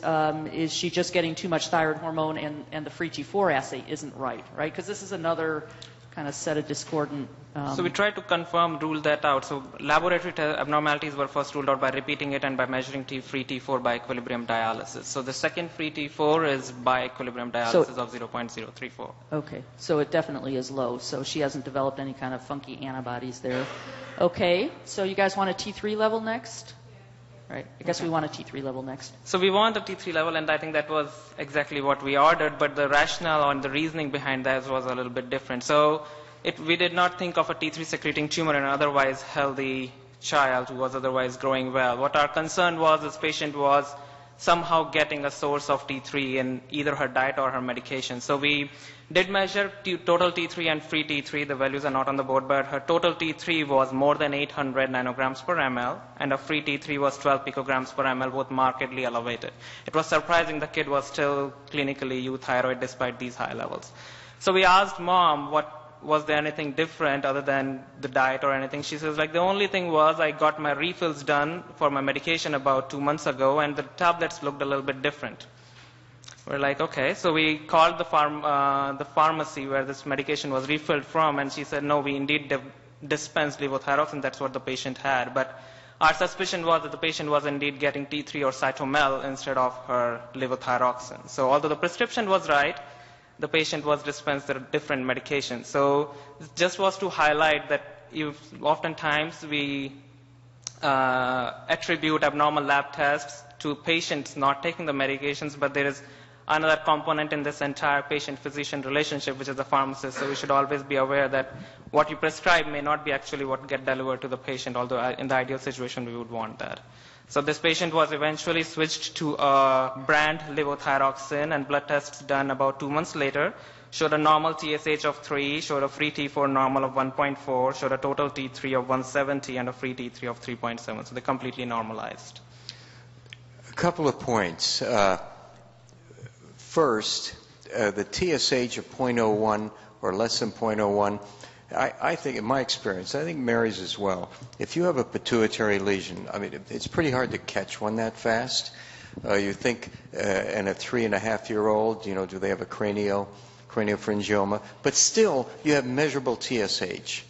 Speaker 4: she just getting too much thyroid hormone and the free T4 assay isn't right? Because this is another kind of set of discordant.
Speaker 9: So we tried to rule that out. So laboratory abnormalities were first ruled out by repeating it and by measuring free T4 by equilibrium dialysis. So the second free T4 is by equilibrium dialysis of 0.034.
Speaker 4: Okay, so it definitely is low. So she hasn't developed any kind of funky antibodies there. Okay, so you guys want a T3 level next? Right, I guess we want a T3 level next.
Speaker 9: So we want a T3 level, and I think that was exactly what we ordered, but the rationale and the reasoning behind that was a little bit different. So we did not think of a T3 secreting tumor in an otherwise healthy child who was otherwise growing well. What our concern was, this patient was somehow getting a source of T3 in either her diet or her medication. So we did measure total T3 and free T3. The values are not on the board, but her total T3 was more than 800 nanograms per ml, and her free T3 was 12 picograms per ml, both markedly elevated. It was surprising the kid was still clinically euthyroid despite these high levels. So we asked mom, was there anything different other than the diet or anything? She says, the only thing was I got my refills done for my medication about 2 months ago, and the tablets looked a little bit different. We're like, okay. So we called the pharmacy where this medication was refilled from, and she said, no, we indeed dispensed levothyroxine. That's what the patient had. But our suspicion was that the patient was indeed getting T3 or cytomel instead of her levothyroxine. So although the prescription was right, the patient was dispensed a different medication. So it just was to highlight that oftentimes we attribute abnormal lab tests to patients not taking the medications, but there is another component in this entire patient-physician relationship, which is the pharmacist. So we should always be aware that what you prescribe may not be actually what get delivered to the patient, although in the ideal situation we would want that. So this patient was eventually switched to a brand levothyroxine, and blood tests done about 2 months later showed a normal TSH of 3, showed a free T4 normal of 1.4, showed a total T3 of 170, and a free T3 of 3.7. So they completely normalized.
Speaker 2: A couple of points. First, the TSH of 0.01 or less than 0.01, I think, in my experience, I think Mary's as well, if you have a pituitary lesion, I mean, it's pretty hard to catch one that fast. You think in a 3.5-year-old, you know, do they have a craniopharyngioma? But still, you have measurable TSH.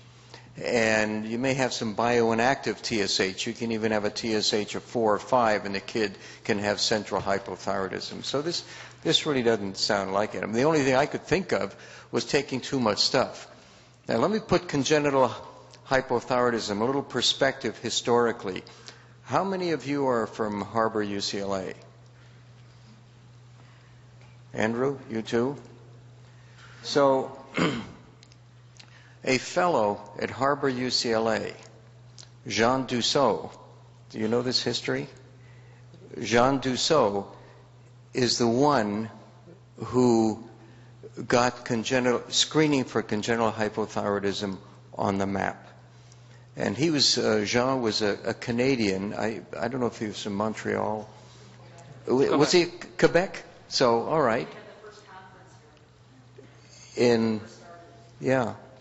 Speaker 2: And you may have some bioinactive TSH. You can even have a TSH of 4 or 5, and the kid can have central hypothyroidism. So this really doesn't sound like it. I mean, the only thing I could think of was taking too much stuff. Now, let me put congenital hypothyroidism, a little perspective historically. How many of you are from Harbor, UCLA? Andrew, you too? So, a fellow at Harbor, UCLA, Jean Dussault, do you know this history? Jean Dussault is the one who got screening for congenital hypothyroidism on the map. And he was, Jean was a Canadian. I don't know if he was from Montreal.
Speaker 9: Quebec.
Speaker 2: Was he Quebec? So, all right.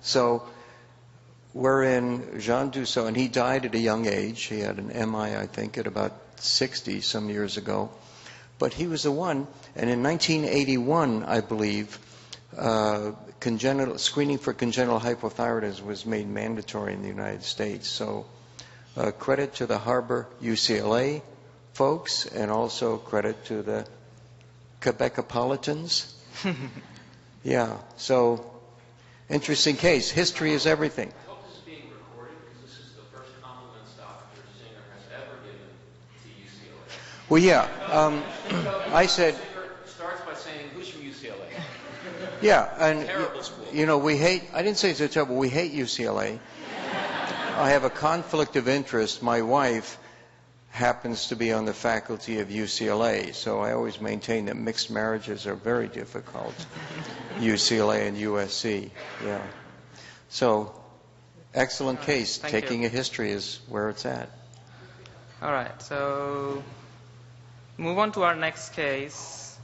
Speaker 2: So we're in Jean Dussault, and he died at a young age. He had an MI, I think, at about 60 some years ago. But he was the one, and in 1981, I believe, screening for congenital hypothyroidism was made mandatory in the United States. So credit to the Harbor UCLA folks, and also credit to the Quebecopolitans. Yeah, so interesting case. History is everything.
Speaker 10: I hope this is being recorded, because this is the first compliments Dr. Singer has ever given to UCLA.
Speaker 2: Well, yeah, I said...
Speaker 10: starts by saying, who's from UCLA?
Speaker 2: Yeah, and
Speaker 10: Terrible school.
Speaker 2: you know, we hate, I didn't say it's a terrible, we hate UCLA. I have a conflict of interest. My wife happens to be on the faculty of UCLA, so I always maintain that mixed marriages are very difficult. UCLA and USC, yeah. So, excellent case.
Speaker 9: Thank
Speaker 2: Taking
Speaker 9: you.
Speaker 2: a history is where it's at.
Speaker 9: All right, so move on to our next case,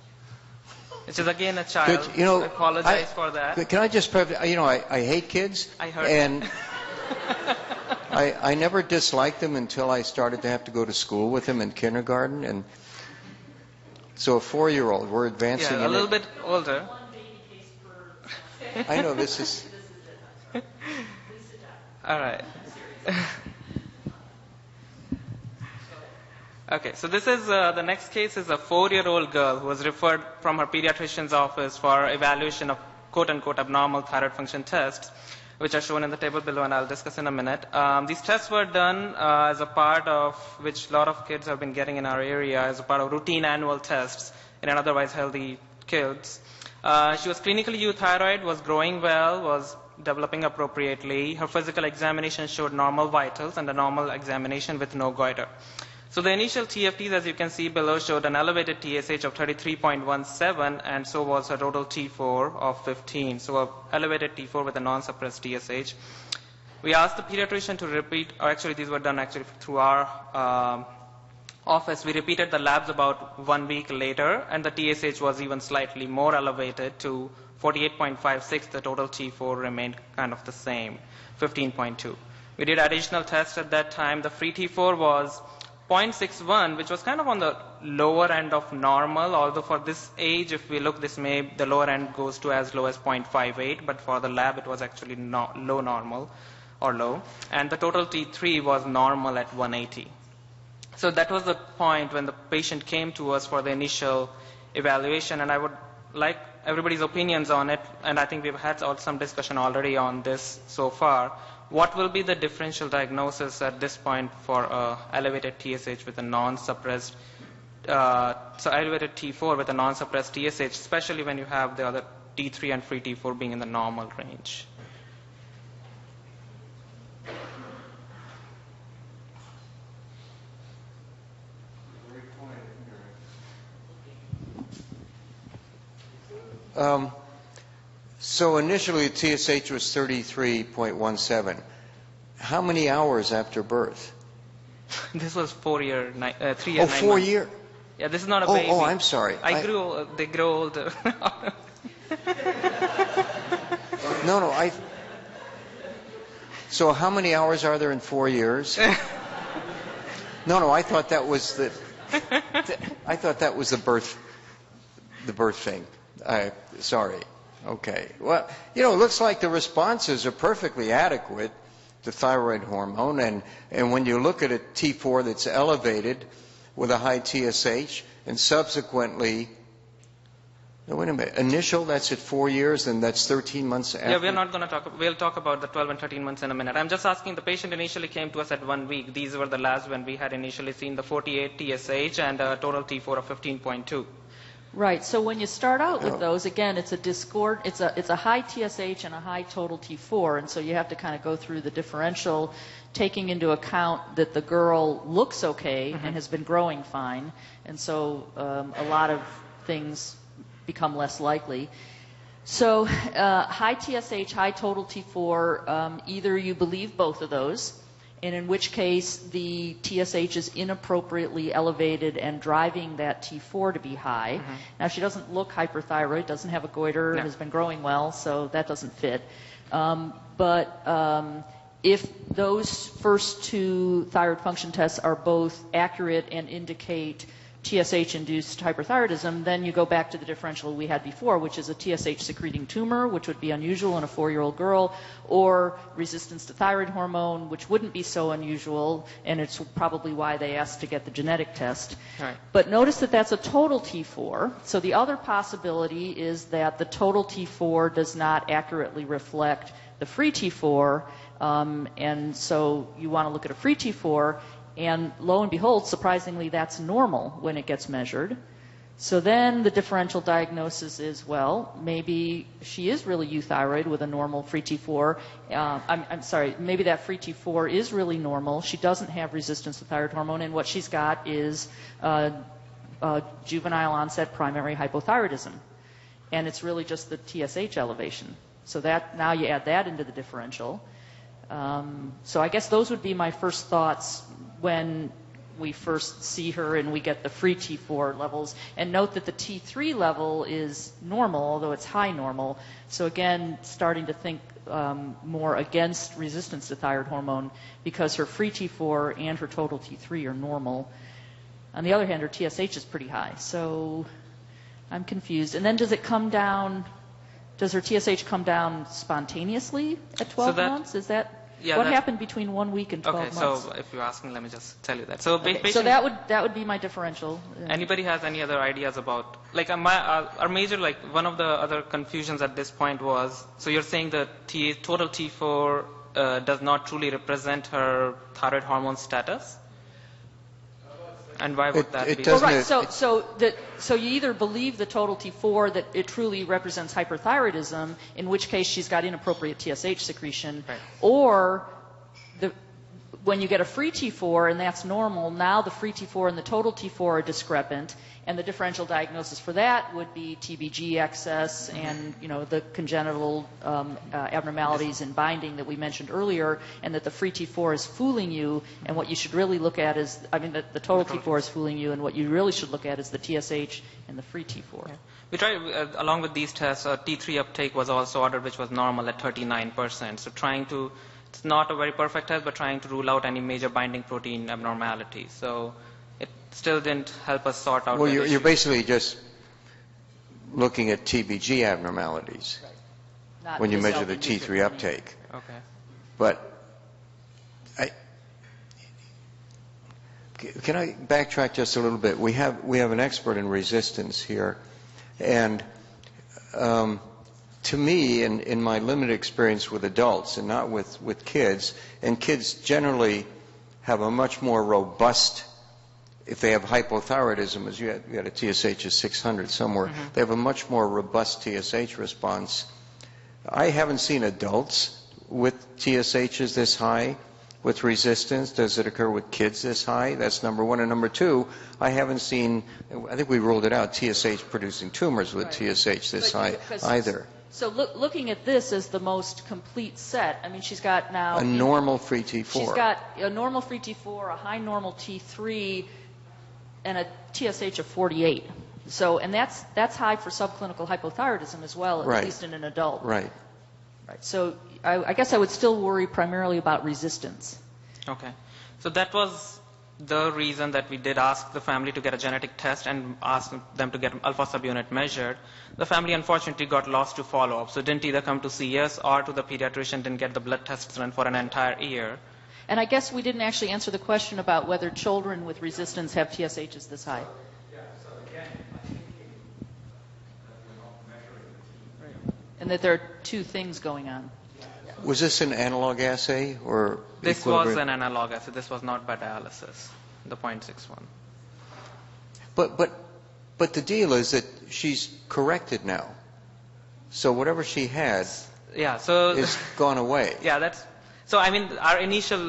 Speaker 9: which is again a child.
Speaker 2: Good, you know,
Speaker 9: I apologize for that.
Speaker 2: Can I just, you know, I hate kids.
Speaker 9: I heard
Speaker 2: and
Speaker 9: that.
Speaker 2: I never disliked them until I started to have to go to school with them in kindergarten. And so a 4-year-old, we're advancing.
Speaker 9: Yeah, a little bit older.
Speaker 2: I know this is...
Speaker 9: All right. Okay, so this is the next case is a 4-year-old girl who was referred from her pediatrician's office for evaluation of quote-unquote abnormal thyroid function tests, which are shown in the table below, and I'll discuss in a minute. These tests were done as a part of which a lot of kids have been getting in our area as a part of routine annual tests in an otherwise healthy kids. She was clinically euthyroid, was growing well, was developing appropriately. Her physical examination showed normal vitals and a normal examination with no goiter. So the initial TFTs, as you can see below, showed an elevated TSH of 33.17, and so was her total T4 of 15. So an elevated T4 with a non-suppressed TSH. We asked the pediatrician to repeat, or actually these were done actually through our office. We repeated the labs about 1 week later, and the TSH was even slightly more elevated to 48.56. The total T4 remained kind of the same, 15.2. We did additional tests at that time. The free T4 was 0.61, which was kind of on the lower end of normal, although for this age, if we look, the lower end goes to as low as 0.58, but for the lab, it was actually low normal or low. And the total T3 was normal at 180. So that was the point when the patient came to us for the initial evaluation, and I would like everybody's opinions on it, and I think we've had some discussion already on this so far. What will be the differential diagnosis at this point for elevated TSH with a non-suppressed so elevated T4 with a non-suppressed TSH, especially when you have the other T3 and free T4 being in the normal range.
Speaker 2: So initially TSH was 33.17. How many hours after birth?
Speaker 9: This was 3 years, 9 months.
Speaker 2: Oh, 4 years.
Speaker 9: Yeah, this is not a baby.
Speaker 2: Oh, I'm sorry.
Speaker 9: They grow older.
Speaker 2: No, So how many hours are there in 4 years? No, I thought that was the birth thing. Sorry. Okay. Well, it looks like the responses are perfectly adequate to thyroid hormone, and when you look at a T4 that's elevated with a high TSH, and subsequently, no, wait a minute, initial, that's at 4 years, and that's 13 months after?
Speaker 9: Yeah, we're not going to we'll talk about the 12 and 13 months in a minute. I'm just asking, the patient initially came to us at 1 week. These were the labs when we had initially seen the 48 TSH and a total T4 of 15.2.
Speaker 4: Right. So when you start out with those, again, it's a high TSH and a high total T4, and so you have to kind of go through the differential, taking into account that the girl looks okay and has been growing fine, and so a lot of things become less likely. So high TSH, high total T4, either you believe both of those, and in which case the TSH is inappropriately elevated and driving that T4 to be high. Now, she doesn't look hyperthyroid, doesn't have a goiter, has been growing well, so that doesn't fit. But if those first two thyroid function tests are both accurate and indicate TSH-induced hyperthyroidism, then you go back to the differential we had before, which is a TSH-secreting tumor, which would be unusual in a 4-year-old girl, or resistance to thyroid hormone, which wouldn't be so unusual, and it's probably why they asked to get the genetic test.
Speaker 9: Right.
Speaker 4: But notice that that's a total T4. So the other possibility is that the total T4 does not accurately reflect the free T4, and so you want to look at a free T4, and lo and behold, surprisingly, that's normal when it gets measured. So then the differential diagnosis is, well, maybe she is really euthyroid with a normal free T4. I'm sorry, maybe that free T4 is really normal. She doesn't have resistance to thyroid hormone, and what she's got is juvenile onset primary hypothyroidism. And it's really just the TSH elevation. So that now you add that into the differential. So I guess those would be my first thoughts when we first see her and we get the free T4 levels. And note that the T3 level is normal, although it's high normal. So again, starting to think more against resistance to thyroid hormone because her free T4 and her total T3 are normal. On the other hand, her TSH is pretty high. So I'm confused. And then does it come down, does her TSH come down spontaneously at 12 months? Is that...
Speaker 9: Yeah,
Speaker 4: what happened between 1 week and 12 months?
Speaker 9: Okay, so if you ask me, let me just tell you that. So,
Speaker 4: so that would be my differential.
Speaker 9: Anybody has any other ideas about, like, our major, like, one of the other confusions at this point was, so you're saying the total T4 does not truly represent her thyroid hormone status? And why would that be?
Speaker 4: Well, right. So you either believe the total T4 that it truly represents hyperthyroidism, in which case she's got inappropriate TSH secretion,
Speaker 9: right.
Speaker 4: Or when you get a free T4 and that's normal, now the free T4 and the total T4 are discrepant, and the differential diagnosis for that would be TBG excess and the congenital abnormalities in binding that we mentioned earlier, and that the free T4 is fooling you, and what you should really look at is, the total T4 is fooling you, and what you really should look at is the TSH and the free T4.
Speaker 9: Yeah. We tried, along with these tests, T3 uptake was also ordered, which was normal at 39%. So it's not a very perfect test, but trying to rule out any major binding protein abnormality. So it still didn't help us sort out.
Speaker 2: Well, you're basically just looking at TBG abnormalities when you measure the T3 uptake.
Speaker 9: Okay.
Speaker 2: But can I backtrack just a little bit? We have an expert in resistance here, and to me, in my limited experience with adults and not with kids, and kids generally have a much more robust if they have hypothyroidism, as you had a TSH of 600 somewhere, they have a much more robust TSH response. I haven't seen adults with TSHs this high with resistance. Does it occur with kids this high? That's number one. And number two, I haven't seen, I think we ruled it out, TSH producing tumors with TSH this high either.
Speaker 4: So looking at this as the most complete set, I mean, she's got now...
Speaker 2: A normal free T4.
Speaker 4: She's got a normal free T4, a high normal T3, and a TSH of 48. So, and that's high for subclinical hypothyroidism as well, at least in an adult.
Speaker 2: Right.
Speaker 4: So I guess I would still worry primarily about resistance.
Speaker 9: Okay. So that was the reason that we did ask the family to get a genetic test and ask them to get alpha subunit measured. The family unfortunately got lost to follow-up, so didn't either come to see us or to the pediatrician, didn't get the blood tests run for an entire year.
Speaker 4: And I guess we didn't actually answer the question about whether children with resistance have TSHs this high.
Speaker 8: Yeah, so again, I think that we're not measuring the T.
Speaker 4: And that there are two things going on.
Speaker 2: Was this an analog assay or
Speaker 9: This
Speaker 2: equilibrium?
Speaker 9: was an analog assay. This was not by dialysis, the 0.61.
Speaker 2: But the deal is that she's corrected now. So whatever she had is gone away.
Speaker 9: Yeah, so I mean, our initial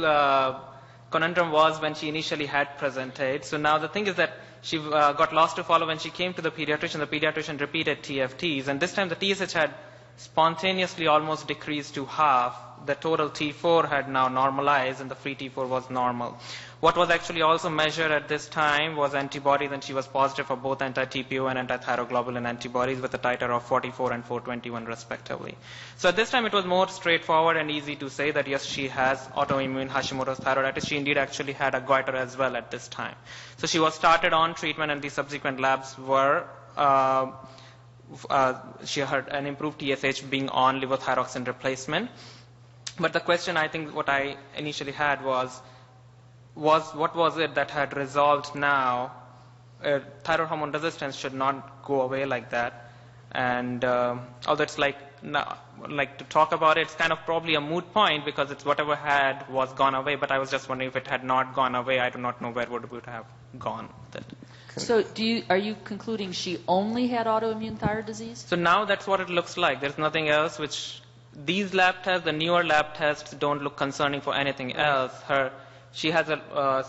Speaker 9: conundrum was when she initially had presented. So now the thing is that she got lost to follow when she came to the pediatrician. The pediatrician repeated TFTs, and this time the TSH had spontaneously almost decreased to half. The total T4 had now normalized, and the free T4 was normal. What was actually also measured at this time was antibodies, and she was positive for both anti-TPO and anti-thyroglobulin antibodies with a titer of 44 and 421 respectively. So at this time it was more straightforward and easy to say that yes, she has autoimmune Hashimoto's thyroiditis. She indeed actually had a goiter as well at this time. So she was started on treatment, and the subsequent labs were she had an improved TSH being on levothyroxine replacement. But the question I think what I initially had was what was it that had resolved now? Thyroid hormone resistance should not go away like that. And although it's like to talk about it, it's kind of probably a moot point because it's whatever had was gone away. But I was just wondering if it had not gone away, I do not know where it would have gone with it.
Speaker 4: So are you concluding she only had autoimmune thyroid disease?
Speaker 9: So now that's what it looks like. There's nothing else which these lab tests, the newer lab tests, don't look concerning for anything else. She has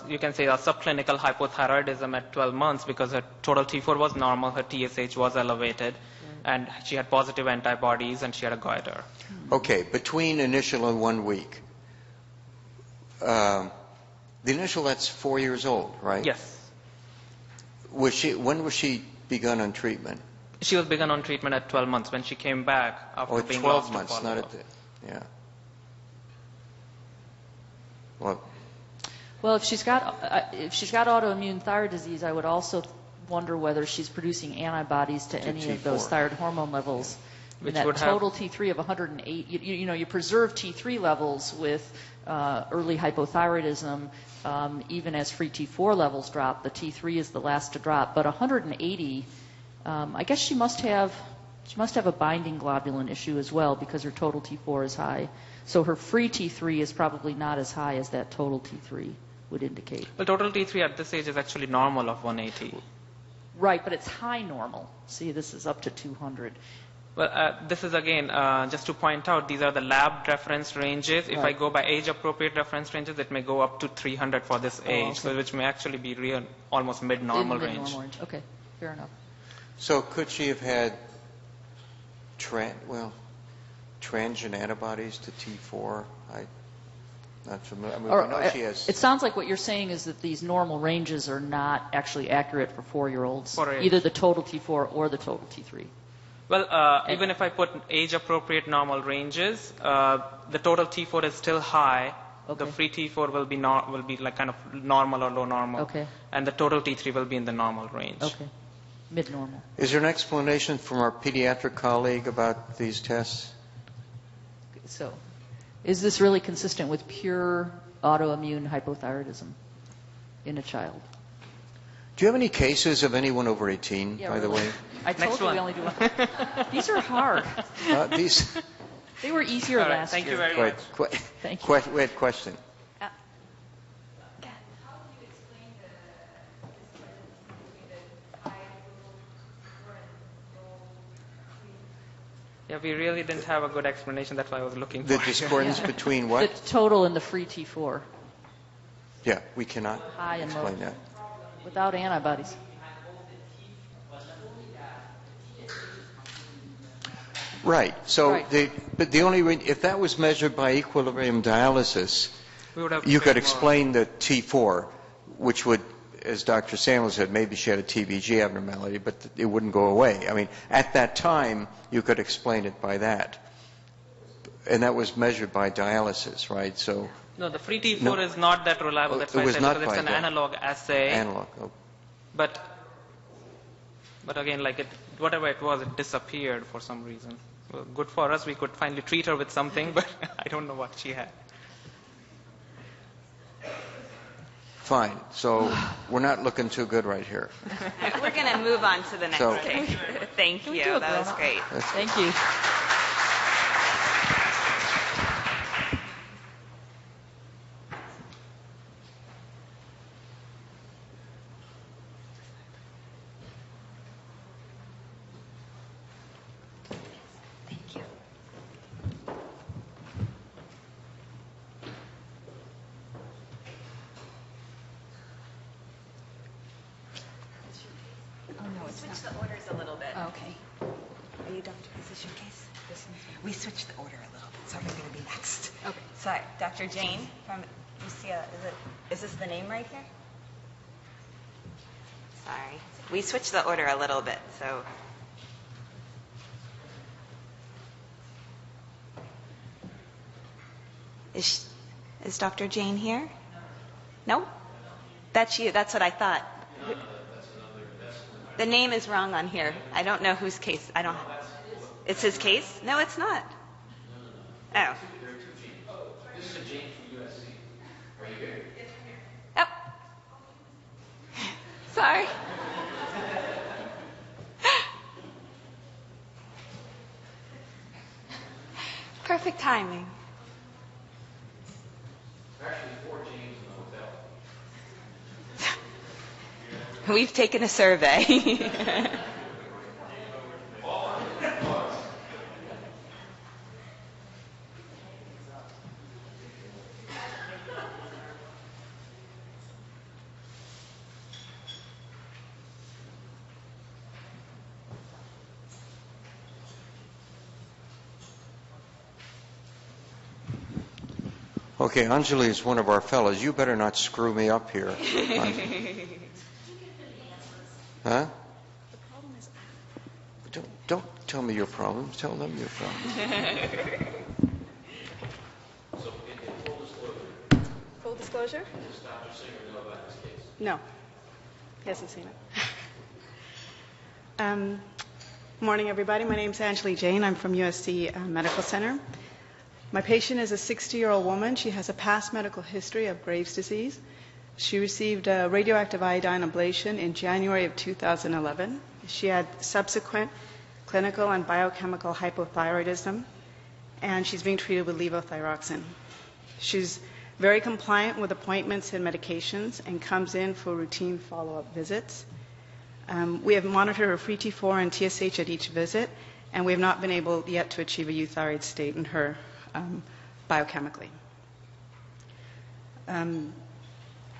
Speaker 9: you can say a subclinical hypothyroidism at 12 months because her total T4 was normal, her TSH was elevated, and she had positive antibodies, and she had a goiter.
Speaker 2: Okay, between initial and 1 week. The initial, that's 4 years old, right?
Speaker 9: Yes.
Speaker 2: When was she begun on treatment?
Speaker 9: She was begun on treatment at 12 months when she came back after being
Speaker 2: 12
Speaker 9: lost
Speaker 2: months,
Speaker 9: to
Speaker 2: not
Speaker 9: follow-up.
Speaker 2: yeah.
Speaker 4: Well, if she's got autoimmune thyroid disease, I would also wonder whether she's producing antibodies to any
Speaker 2: T4.
Speaker 4: of those thyroid hormone levels.
Speaker 9: Which
Speaker 4: that
Speaker 9: would
Speaker 4: total T3 of 108, you preserve T3 levels with early hypothyroidism, even as free T4 levels drop. The T3 is the last to drop, but 180, I guess she must have a binding globulin issue as well because her total T4 is high. So her free T3 is probably not as high as that total T3 would indicate.
Speaker 9: Well, total T3 at this age is actually normal of 180.
Speaker 4: Right, but it's high normal. See, this is up to 200.
Speaker 9: Well, this is again, just to point out, these are the lab reference ranges. If I go by age-appropriate reference ranges, it may go up to 300 for this age, so which may actually be real, almost mid-normal range.
Speaker 4: Okay, fair enough.
Speaker 2: So could she have had transient antibodies to T4? I'm not familiar. I mean, we know she has...
Speaker 4: It sounds like what you're saying is that these normal ranges are not actually accurate for 4-year-olds,
Speaker 9: For age.
Speaker 4: either the total T4 or the total T3.
Speaker 9: Well, even if I put age-appropriate normal ranges, the total T4 is still high.
Speaker 4: Okay.
Speaker 9: The free T4 will be like kind of normal or low normal.
Speaker 4: Okay.
Speaker 9: And the total T3 will be in the normal range.
Speaker 4: Okay, mid-normal.
Speaker 2: Is there an explanation from our pediatric colleague about these tests?
Speaker 4: So, is this really consistent with pure autoimmune hypothyroidism in a child?
Speaker 2: Do you have any cases of anyone over 18, by the way?
Speaker 4: I told you we only do one. These are hard. They were easier last year.
Speaker 9: Thank you very much.
Speaker 4: Thank you.
Speaker 2: We had a question.
Speaker 5: How do you explain the
Speaker 9: Yeah, we really didn't have a good explanation. That's why I was looking for
Speaker 2: The
Speaker 9: it.
Speaker 2: discordance between what?
Speaker 4: The total and the free T4,
Speaker 2: Yeah, we cannot
Speaker 4: high and low,
Speaker 2: explain that.
Speaker 4: without antibodies.
Speaker 2: Right. So,
Speaker 4: Right.
Speaker 2: but the only if that was measured by equilibrium dialysis,
Speaker 9: We would have
Speaker 2: you could
Speaker 9: more.
Speaker 2: explain the T4, which would, as Dr. Samuel said, maybe she had a TBG abnormality, but it wouldn't go away. I mean, at that time, you could explain it by that. And that was measured by dialysis, right? So,
Speaker 9: No, the free T4
Speaker 2: No.
Speaker 9: is not that reliable.
Speaker 2: Oh,
Speaker 9: That's
Speaker 2: it
Speaker 9: why I
Speaker 2: was
Speaker 9: said,
Speaker 2: not
Speaker 9: because it's
Speaker 2: by
Speaker 9: an
Speaker 2: that.
Speaker 9: analog assay.
Speaker 2: analog. Oh,
Speaker 9: But again, like whatever it was, it disappeared for some reason. Well, good for us, we could finally treat her with something, but I don't know what she had.
Speaker 2: fine. So, we're not looking too good right here.
Speaker 1: We're going to move on to the next
Speaker 2: So-
Speaker 1: case. Thank
Speaker 4: Can we
Speaker 1: you.
Speaker 4: do a
Speaker 1: That was
Speaker 4: grown-up?
Speaker 1: great.
Speaker 4: Thank you.
Speaker 1: Thank you.
Speaker 11: Oh, no, it's
Speaker 1: Switch the orders a little bit.
Speaker 11: not. Okay. Are you Dr. Is this your case? We switched the order a little bit, so I'm going to be next.
Speaker 1: Okay.
Speaker 11: Sorry, Dr. Jane from UCL. Is this the name right here?
Speaker 1: Sorry. We switched the order a little bit, so. Is Dr. Jane here? No? That's you. That's what I thought. The name is wrong on here. I don't know whose case. I don't. It's his case? No, it's not. Oh.
Speaker 10: This is Jane from USC. Are you here?
Speaker 1: Oh. Sorry. Perfect timing.
Speaker 10: Actually, 4 Janes in the hotel.
Speaker 1: We've taken a survey.
Speaker 2: Okay, Anjali is one of our fellows. You better not screw me up here. Huh? Don't tell me your problems. Tell them your problems.
Speaker 10: So, in full disclosure,
Speaker 5: Full disclosure?
Speaker 10: does Dr. Singer know about this case?
Speaker 5: No. He hasn't seen it. Morning, everybody. My name's Anjali Jain. I'm from USC Medical Center. My patient is a 60-year-old woman. She has a past medical history of Graves' disease. She received a radioactive iodine ablation in January of 2011. She had subsequent clinical and biochemical hypothyroidism, and she's being treated with levothyroxine. She's very compliant with appointments and medications and comes in for routine follow-up visits. We have monitored her free T4 and TSH at each visit, and we have not been able yet to achieve a euthyroid state in her biochemically.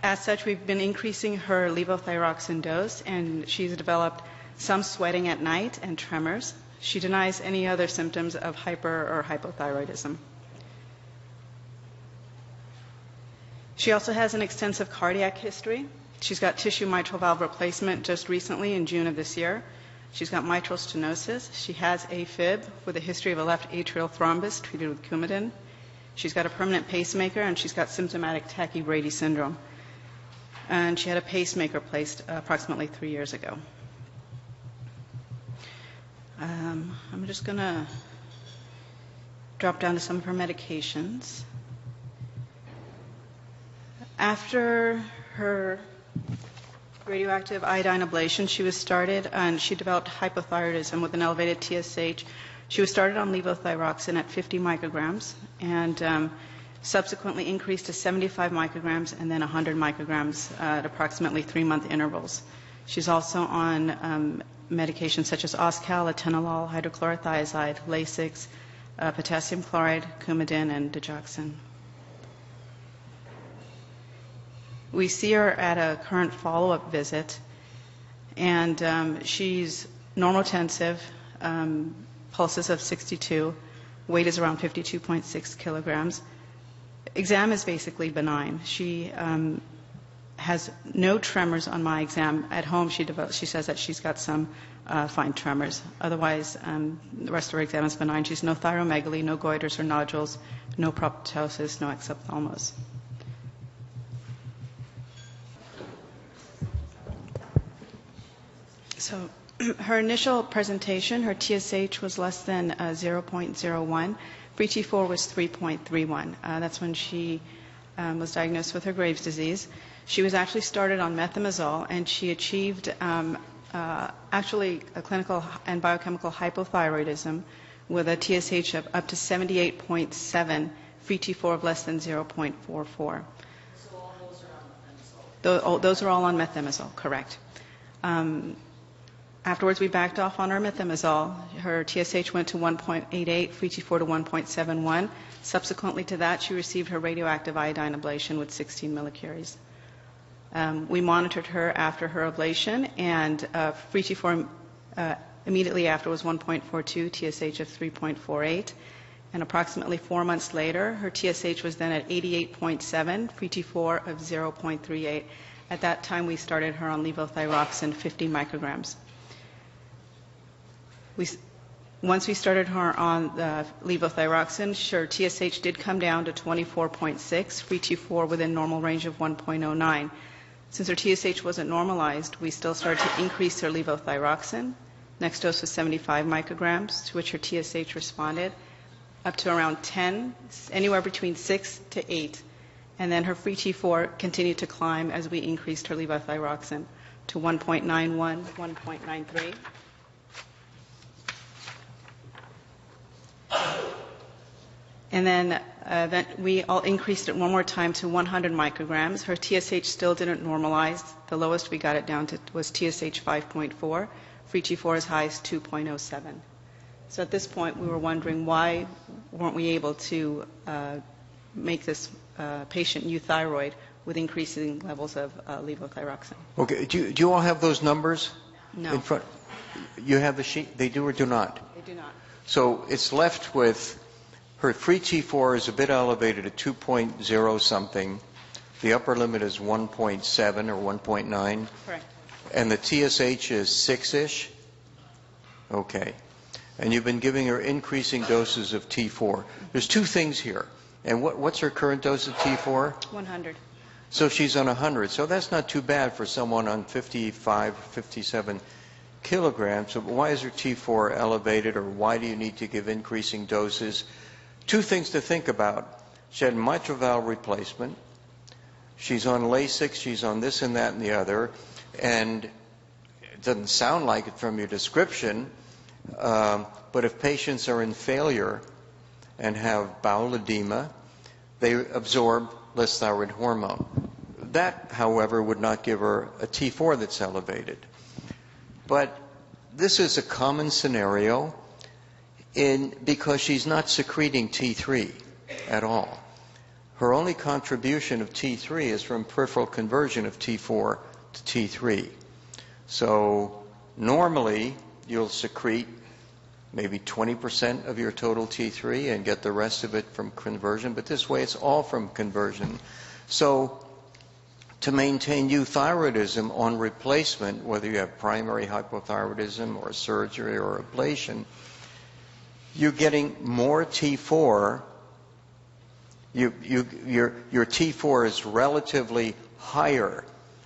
Speaker 5: As such, we've been increasing her levothyroxine dose, and she's developed some sweating at night and tremors. She denies any other symptoms of hyper or hypothyroidism. She also has an extensive cardiac history. She's got tissue mitral valve replacement just recently in June of this year. She's got mitral stenosis. She has AFib with a history of a left atrial thrombus treated with Coumadin. She's got a permanent pacemaker, and she's got symptomatic tachybrady syndrome. And she had a pacemaker placed approximately 3 years ago. I'm just going to drop down to some of her medications. After her radioactive iodine ablation, she was started, and she developed hypothyroidism with an elevated TSH. She was started on levothyroxine at 50 micrograms and subsequently increased to 75 micrograms and then 100 micrograms at approximately 3-month intervals. She's also on medications such as Oscal, atenolol, hydrochlorothiazide, Lasix, potassium chloride, Coumadin, and digoxin. We see her at a current follow-up visit, and she's normotensive, pulses of 62, weight is around 52.6 kilograms. Exam is basically benign. She has no tremors on my exam. At home, she says that she's got some fine tremors. Otherwise, the rest of her exam is benign. She's no thyromegaly, no goiters or nodules, no proptosis, no exophthalmos. So her initial presentation, her TSH was less than 0.01. Free T4 was 3.31. That's when she was diagnosed with her Graves' disease. She was actually started on methimazole, and she achieved actually a clinical and biochemical hypothyroidism with a TSH of up to 78.7, free T4 of less than 0.44.
Speaker 4: So all those are on methimazole?
Speaker 5: Those are all on methimazole, correct. Afterwards, we backed off on our methimazole. Her TSH went to 1.88, free T4 to 1.71. Subsequently to that, she received her radioactive iodine ablation with 16 millicuries. We monitored her after her ablation, and free T4 immediately after was 1.42, TSH of 3.48. And approximately 4 months later, her TSH was then at 88.7, free T4 of 0.38. At that time, we started her on levothyroxine 50 micrograms. Once we started her on the levothyroxine, her TSH did come down to 24.6, free T4 within normal range of 1.09. Since her TSH wasn't normalized, we still started to increase her levothyroxine. Next dose was 75 micrograms, to which her TSH responded, up to around 10, anywhere between 6 to 8. And then her free T4 continued to climb as we increased her levothyroxine to 1.91, 1.93. And then we all increased it one more time to 100 micrograms. Her TSH still didn't normalize. The lowest we got it down to was TSH 5.4. Free T4 as high as 2.07. So at this point, we were wondering why weren't we able to make this patient euthyroid with increasing levels of levothyroxine.
Speaker 2: Okay. Do you all have those numbers?
Speaker 5: No.
Speaker 2: In front? You have the sheet? They do or do not?
Speaker 5: They do not.
Speaker 2: So it's left with her free T4 is a bit elevated at 2.0 something. The upper limit is 1.7 or 1.9.
Speaker 5: Correct.
Speaker 2: And the TSH is 6-ish? Okay. And you've been giving her increasing doses of T4. There's two things here. And what's her current dose of T4?
Speaker 5: 100.
Speaker 2: So she's on 100. So that's not too bad for someone on 55, 57 kilograms. So why is her T4 elevated, or why do you need to give increasing doses? Two things to think about. She had mitral valve replacement. She's on Lasix. She's on this and that and the other. And it doesn't sound like it from your description, but if patients are in failure and have bowel edema, they absorb less thyroid hormone. That, however, would not give her a T4 that's elevated. But this is a common scenario because she's not secreting T3 at all. Her only contribution of T3 is from peripheral conversion of T4 to T3. So normally you'll secrete maybe 20% of your total T3 and get the rest of it from conversion, but this way it's all from conversion. So to maintain euthyroidism on replacement, whether you have primary hypothyroidism or surgery or ablation, you're getting more T4. Your T4 is relatively higher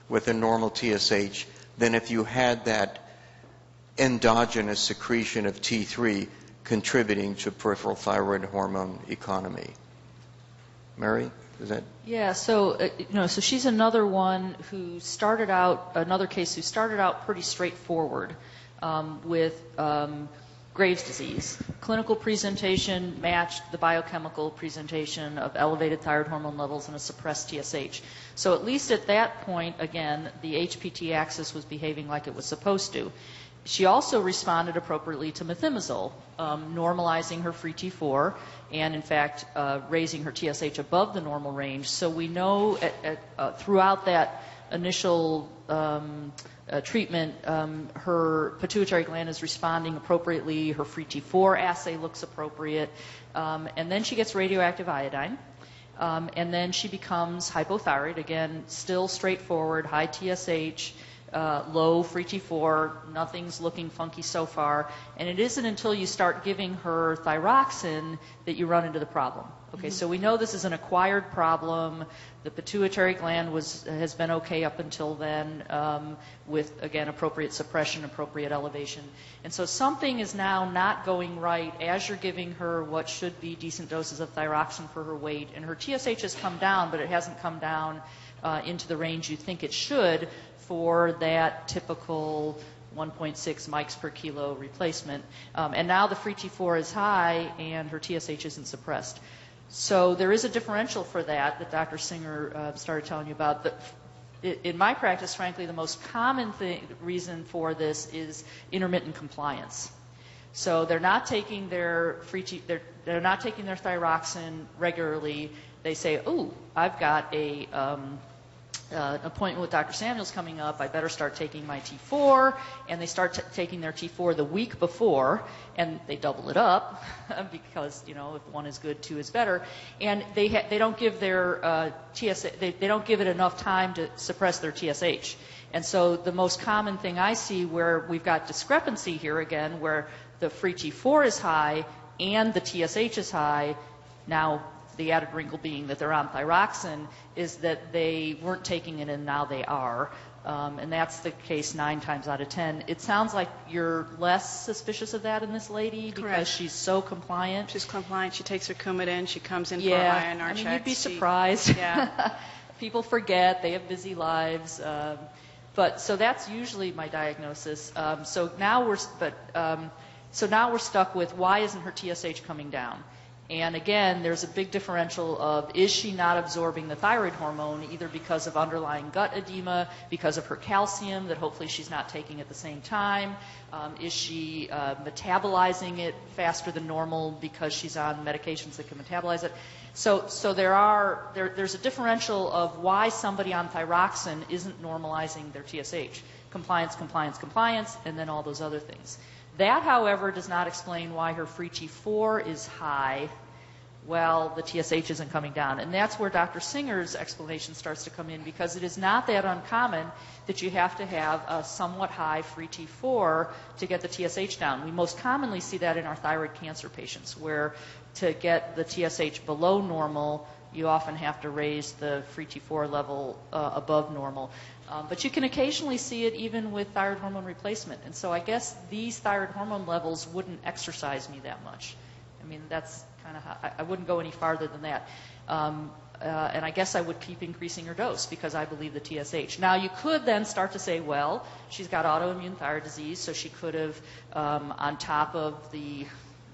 Speaker 2: with a normal TSH than if you had that endogenous secretion of T3 contributing to peripheral thyroid hormone economy. Mary, is that?
Speaker 4: Yeah, so so she's another one who started out, another case who started out pretty straightforward with Graves' disease. Clinical presentation matched the biochemical presentation of elevated thyroid hormone levels and a suppressed TSH. So at least at that point, again, the HPT axis was behaving like it was supposed to. She also responded appropriately to methimazole, normalizing her free T4 and, in fact, raising her TSH above the normal range. So we know throughout that initial treatment, her pituitary gland is responding appropriately, her free T4 assay looks appropriate, and then she gets radioactive iodine. And then she becomes hypothyroid, again, still straightforward, high TSH, low free T4, nothing's looking funky so far. And it isn't until you start giving her thyroxine that you run into the problem. Okay, so we know this is an acquired problem. The pituitary gland has been okay up until then with, again, appropriate suppression, appropriate elevation. And so something is now not going right as you're giving her what should be decent doses of thyroxine for her weight. And her TSH has come down, but it hasn't come down into the range you think it should for that typical 1.6 mics per kilo replacement. And now the free T4 is high and her TSH isn't suppressed. So there is a differential for that Dr. Singer started telling you about. In my practice, frankly, the most common reason for this is intermittent compliance. So they're not taking their they're not taking their thyroxine regularly. They say, "Oh, I've got an appointment with Dr. Samuels coming up. I better start taking my T4." And they start taking their T4 the week before, and they double it up because, you know, if one is good, two is better. And they don't give their they don't give it enough time to suppress their TSH. And so the most common thing I see where we've got discrepancy here again, where the free T4 is high and the TSH is high, now the added wrinkle being that they're on thyroxine, is that they weren't taking it and now they are. And that's the case 9 times out of 10. It sounds like you're less suspicious of that in this lady because
Speaker 5: Correct.
Speaker 4: She's so compliant.
Speaker 5: She's compliant. She takes her Coumadin. She comes in for
Speaker 4: Yeah,
Speaker 5: her INR
Speaker 4: I mean,
Speaker 5: checks.
Speaker 4: you'd be surprised.
Speaker 5: Yeah.
Speaker 4: People forget. They have busy lives. But so that's usually my diagnosis. So now we're stuck with why isn't her TSH coming down? And again, there's a big differential of is she not absorbing the thyroid hormone either because of underlying gut edema, because of her calcium that hopefully she's not taking at the same time? Is she metabolizing it faster than normal because she's on medications that can metabolize it? So there's a differential of why somebody on thyroxine isn't normalizing their TSH. Compliance, compliance, compliance, and then all those other things. That, however, does not explain why her free T4 is high while the TSH isn't coming down. And that's where Dr. Singer's explanation starts to come in, because it is not that uncommon that you have to have a somewhat high free T4 to get the TSH down. We most commonly see that in our thyroid cancer patients, where to get the TSH below normal, you often have to raise the free T4 level above normal. But you can occasionally see it even with thyroid hormone replacement. And so I guess these thyroid hormone levels wouldn't exercise me that much. I mean, that's kind of how I wouldn't go any farther than that. And I guess I would keep increasing her dose because I believe the TSH. Now, you could then start to say, well, she's got autoimmune thyroid disease, so she could have, on top of the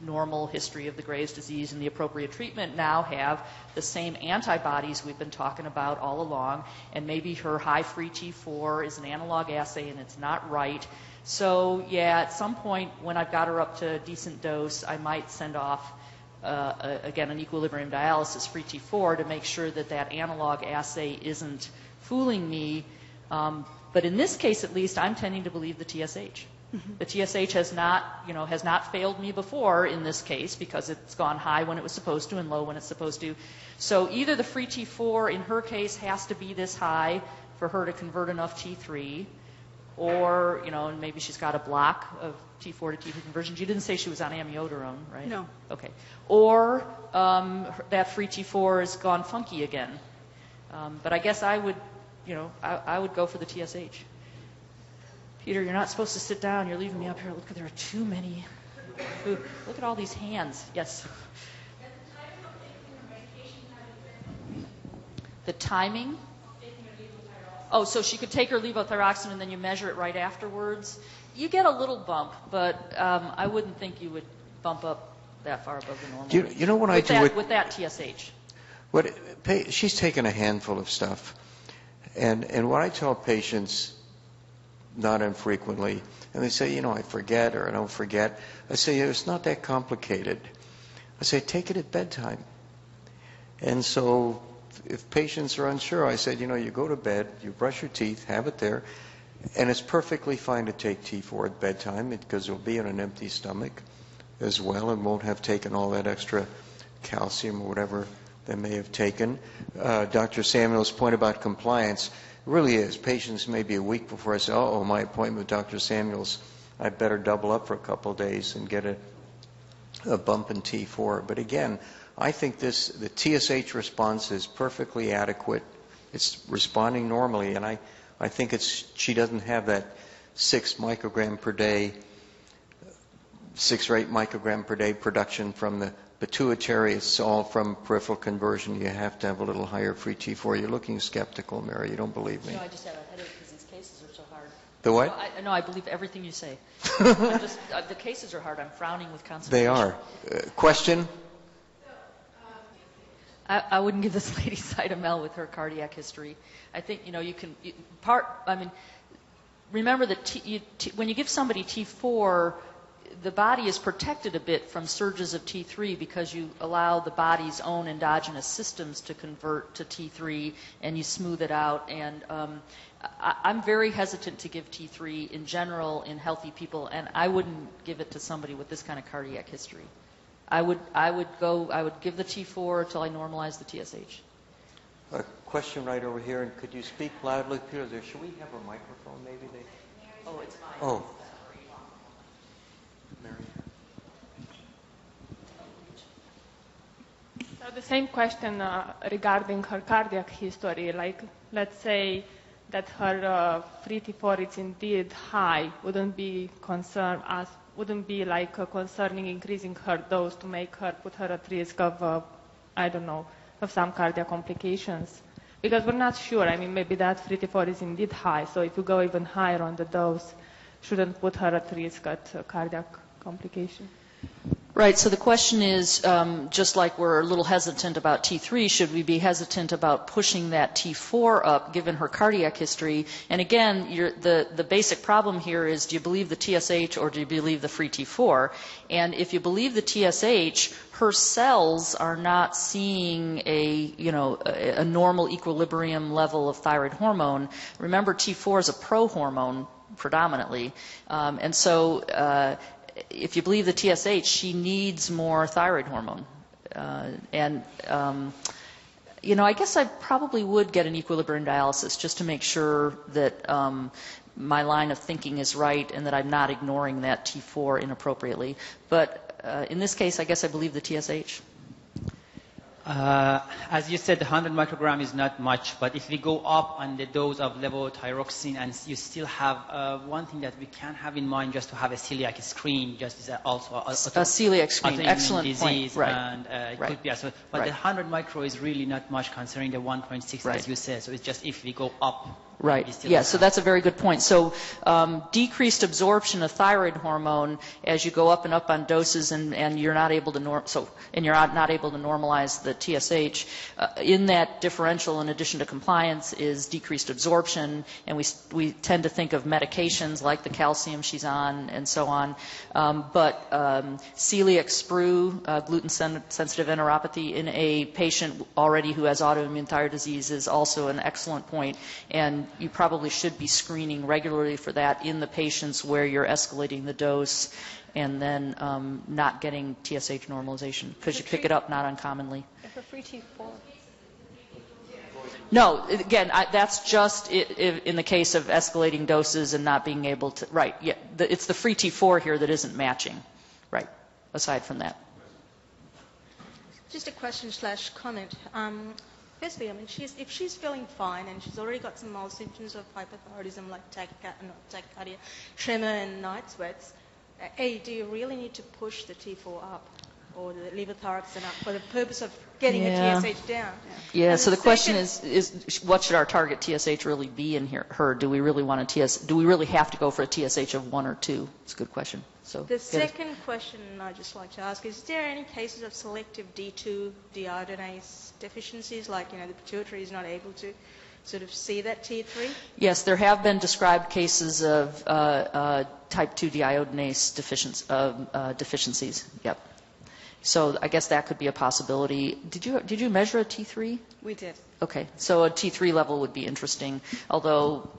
Speaker 4: normal history of the Graves' disease and the appropriate treatment, now have the same antibodies we've been talking about all along, and maybe her high free T4 is an analog assay and it's not right. So yeah, at some point when I've got her up to a decent dose, I might send off again an equilibrium dialysis free T4 to make sure that that analog assay isn't fooling me. But in this case, at least, I'm tending to believe the TSH. Mm-hmm. The TSH has not failed me before in this case because it's gone high when it was supposed to and low when it's supposed to. So either the free T4 in her case has to be this high for her to convert enough T3, or and maybe she's got a block of T4 to T3 conversions. You didn't say she was on amiodarone, right?
Speaker 5: No.
Speaker 4: Okay. Or that free T4 has gone funky again. But I guess I would go for the TSH. Peter, you're not supposed to sit down. You're leaving me up here. Look, there are too many. Look at all these hands. Yes. The timing? Oh, so she could take her levothyroxine and then you measure it right afterwards. You get a little bump, but I wouldn't think you would bump up that far above the normal.
Speaker 2: You know what I do
Speaker 4: with that TSH?
Speaker 2: She's taken a handful of stuff, and what I tell patients, not infrequently. And they say, I forget or I don't forget. I say, it's not that complicated. I say, take it at bedtime. And so if patients are unsure, I said, you go to bed, you brush your teeth, have it there, and it's perfectly fine to take T4 at bedtime because it'll be on an empty stomach as well and won't have taken all that extra calcium or whatever they may have taken. Dr. Samuel's point about compliance really is. Patients may be a week before I say, my appointment with Dr. Samuel's, I better double up for a couple of days and get a bump in T4. But again, I think the TSH response is perfectly adequate. It's responding normally, and I think she doesn't have that 6 microgram per day, 6 or 8 microgram per day production from the pituitary. It's all from peripheral conversion. You have to have a little higher free T4. You're looking skeptical, Mary. You don't believe me.
Speaker 4: No, I just have a headache because these cases are so hard.
Speaker 2: The what?
Speaker 4: No, I believe everything you say. The cases are hard. I'm frowning with concentration.
Speaker 2: They are. Question?
Speaker 4: I wouldn't give this lady Cytomel with her cardiac history. I think, you can, remember that when you give somebody T4, the body is protected a bit from surges of T3 because you allow the body's own endogenous systems to convert to T3 and you smooth it out. And I'm very hesitant to give T3 in general in healthy people, and I wouldn't give it to somebody with this kind of cardiac history. I would give the T4 until I normalize the TSH.
Speaker 2: A question right over here, and could you speak loudly, Peter? Should we have a microphone, maybe?
Speaker 4: Oh, it's fine.
Speaker 2: Oh. Mary.
Speaker 12: So the same question regarding her cardiac history. Like, let's say that her free T4 is indeed high. Wouldn't be like concerning increasing her dose to make her put her at risk of of some cardiac complications, because we're not sure. Maybe that free T4 is indeed high. So if you go even higher on the dose, shouldn't put her at risk at cardiac complication.
Speaker 4: Right. So the question is, just like we're a little hesitant about T3, should we be hesitant about pushing that T4 up, given her cardiac history? And again, the basic problem here is: do you believe the TSH or do you believe the free T4? And if you believe the TSH, her cells are not seeing a normal equilibrium level of thyroid hormone. Remember, T4 is a pro-hormone predominantly, and so. If you believe the TSH, she needs more thyroid hormone. I guess I probably would get an equilibrium dialysis just to make sure that my line of thinking is right and that I'm not ignoring that T4 inappropriately. But in this case, I guess I believe the TSH.
Speaker 13: As you said, the 100 microgram is not much, but if we go up on the dose of levothyroxine, and you still have one thing that we can have in mind, just to have a celiac screen, just also a
Speaker 4: celiac screen, excellent
Speaker 13: disease,
Speaker 4: point. Right.
Speaker 13: And it
Speaker 4: right.
Speaker 13: could be also, but the 100 micro is really not much considering the 1.6
Speaker 4: right.
Speaker 13: as you said. So it's just if we go up.
Speaker 4: Right. Yeah, so that's a very good point. So decreased absorption of thyroid hormone as you go up and up on doses, and you're not able to not able to normalize the TSH. In that differential, in addition to compliance, is decreased absorption, and we tend to think of medications like the calcium she's on and so on. But celiac sprue, gluten-sensitive enteropathy in a patient already who has autoimmune thyroid disease is also an excellent point, and you probably should be screening regularly for that in the patients where you're escalating the dose and then not getting TSH normalization, because you pick it up not uncommonly.
Speaker 12: If a free T4.
Speaker 4: No, again, that's just in the case of escalating doses and not being able to, right, yeah, it's the free T4 here that isn't matching, right, aside from that.
Speaker 14: Just a question / comment. Firstly, if she's feeling fine and she's already got some mild symptoms of hyperthyroidism like tachycardia, tremor, and night sweats, do you really need to push the T4 up or the levothyroxine up for the purpose of getting the TSH down?
Speaker 4: Yeah. So the question is what should our target TSH really be in her? Do we really want do we really have to go for a TSH of 1 or 2? It's a good question. So
Speaker 14: the second question I'd just like to ask is there any cases of selective D2 deiodinase deficiencies, like the pituitary is not able to sort of see that T3?
Speaker 4: Yes, there have been described cases of type 2 deiodinase deficiencies. Yep. So I guess that could be a possibility. Did you measure a T3?
Speaker 5: We did.
Speaker 4: Okay, so a T3 level would be interesting, although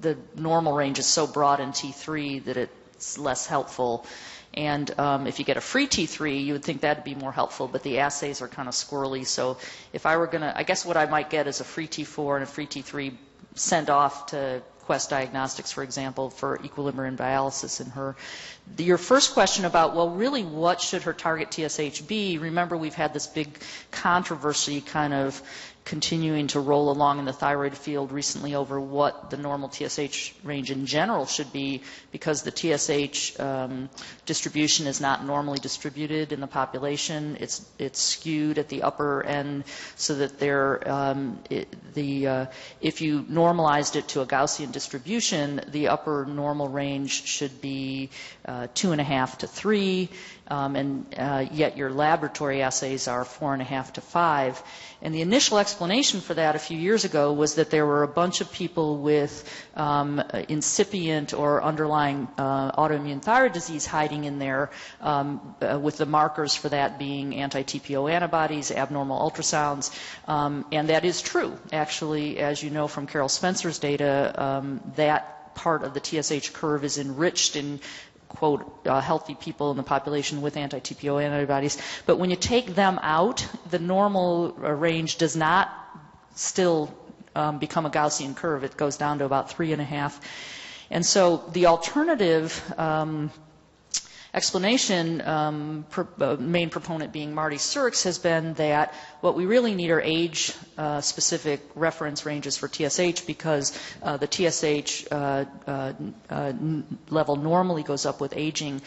Speaker 4: the normal range is so broad in T3 that it's less helpful. And if you get a free T3, you would think that would be more helpful, but the assays are kind of squirrely. So if I were going to, I guess what I might get is a free T4 and a free T3 sent off to Quest Diagnostics, for example, for equilibrium dialysis in her. Your first question about, well, really, what should her target TSH be? Remember, we've had this big controversy kind of continuing to roll along in the thyroid field recently over what the normal TSH range in general should be, because the TSH distribution is not normally distributed in the population. It's skewed at the upper end so that if you normalized it to a Gaussian distribution, the upper normal range should be 2.5 to 3, and yet your laboratory assays are 4.5 to 5. And the initial explanation for that a few years ago was that there were a bunch of people with incipient or underlying autoimmune thyroid disease hiding in there, with the markers for that being anti-TPO antibodies, abnormal ultrasounds. And that is true. Actually, as you know from Carol Spencer's data, that part of the TSH curve is enriched in quote, healthy people in the population with anti-TPO antibodies. But when you take them out, the normal range does not still become a Gaussian curve. It goes down to about 3.5. And so the alternative explanation, main proponent being Marty Surks, has been that what we really need are age-specific reference ranges for TSH, because the TSH level normally goes up with aging.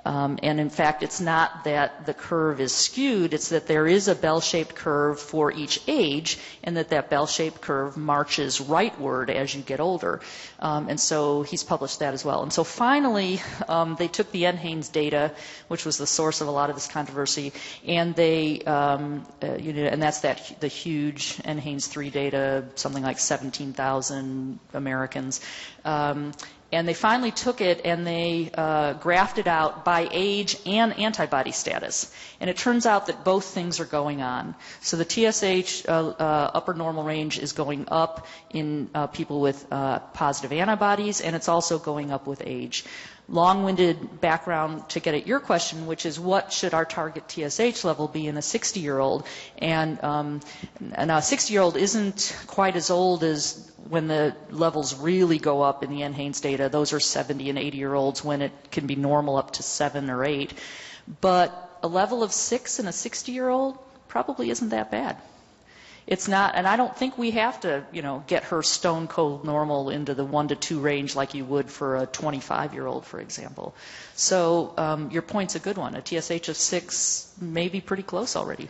Speaker 4: And in fact, it's not that the curve is skewed, it's that there is a bell-shaped curve for each age, and that bell-shaped curve marches rightward as you get older. And so he's published that as well. And so finally, they took the NHANES data, which was the source of a lot of this controversy, and they, and that's the huge NHANES 3 data, something like 17,000 Americans. And they finally took it and they graphed it out by age and antibody status. And it turns out that both things are going on. So the TSH upper normal range is going up in people with positive antibodies, and it's also going up with age. Long-winded background to get at your question, which is what should our target TSH level be in a 60-year-old? And a 60-year-old isn't quite as old as when the levels really go up in the NHANES data. Those are 70 and 80-year-olds when it can be normal up to 7 or 8. But a level of 6 in a 60-year-old probably isn't that bad. It's not, and I don't think we have to, get her stone cold normal into the 1 to 2 range like you would for a 25-year-old, for example. So your point's a good one. A TSH of 6 may be pretty close already.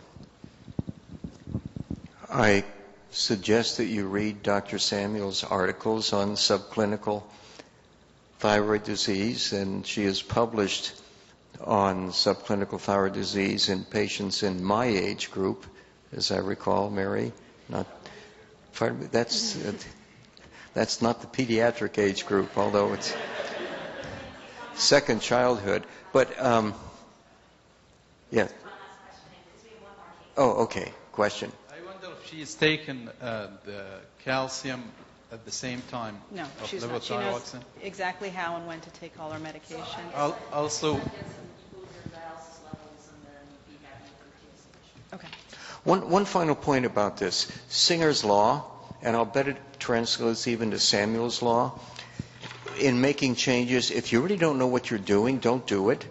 Speaker 2: I suggest that you read Dr. Samuel's articles on subclinical thyroid disease, and she has published on subclinical thyroid disease in patients in my age group, as I recall, Mary. That's not the pediatric age group, although it's second childhood. But yeah. Oh, okay. Question.
Speaker 7: I wonder if she has taken the calcium at the same time.
Speaker 5: No,
Speaker 7: of
Speaker 5: she's not. She knows exactly how and when to take all her medications.
Speaker 7: Also.
Speaker 5: Okay.
Speaker 2: One final point about this. Singer's law, and I'll bet it translates even to Samuel's law. In making changes, if you really don't know what you're doing, don't do it.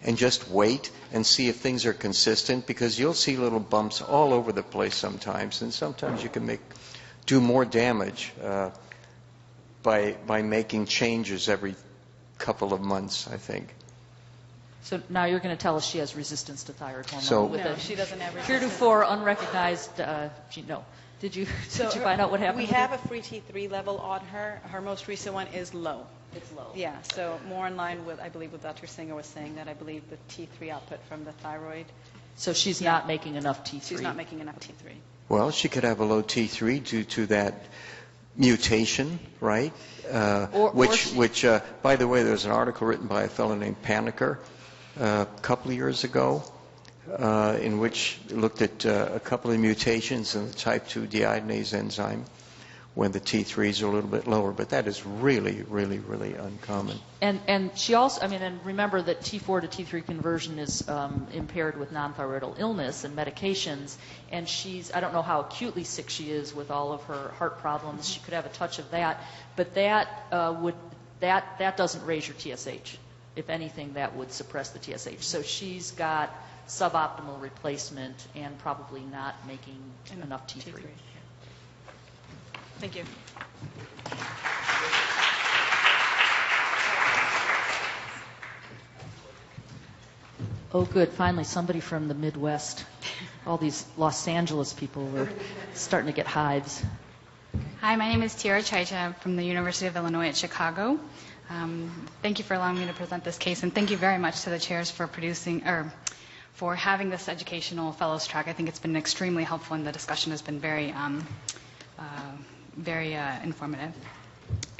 Speaker 2: And just wait and see if things are consistent, because you'll see little bumps all over the place sometimes. And sometimes you can do more damage by making changes every couple of months, I think.
Speaker 4: So now you're going to tell us she has resistance to thyroid hormone.
Speaker 5: No, she doesn't have resistance.
Speaker 4: Heretofore unrecognized, no. Did you find out what happened?
Speaker 5: We have a free T3 level on her. Her most recent one is low.
Speaker 4: It's low.
Speaker 5: Yeah, so more in line with, I believe, what Dr. Singer was saying, that I believe the T3 output from the thyroid.
Speaker 4: So she's not making enough T3.
Speaker 5: She's not making enough T3.
Speaker 2: Well, she could have a low T3 due to that Mutation, right? Which, by the way, there's an article written by a fellow named Paniker a couple of years ago in which it looked at a couple of mutations in the type 2 deiodinase enzyme when the T3s are a little bit lower, but that is really, really, really uncommon.
Speaker 4: And she also, and remember that T4 to T3 conversion is impaired with non-thyroidal illness and medications, and I don't know how acutely sick she is with all of her heart problems. She could have a touch of that, but that doesn't raise your TSH. If anything, that would suppress the TSH. So she's got suboptimal replacement and probably not making enough T3.
Speaker 5: Thank you.
Speaker 4: Oh, good. Finally, somebody from the Midwest. All these Los Angeles people were starting to get hives.
Speaker 15: Hi, my name is Tiara Chaicha. I'm from the University of Illinois at Chicago. Thank you for allowing me to present this case, and thank you very much to the chairs for for having this educational fellows track. I think it's been extremely helpful, and the discussion has been very informative.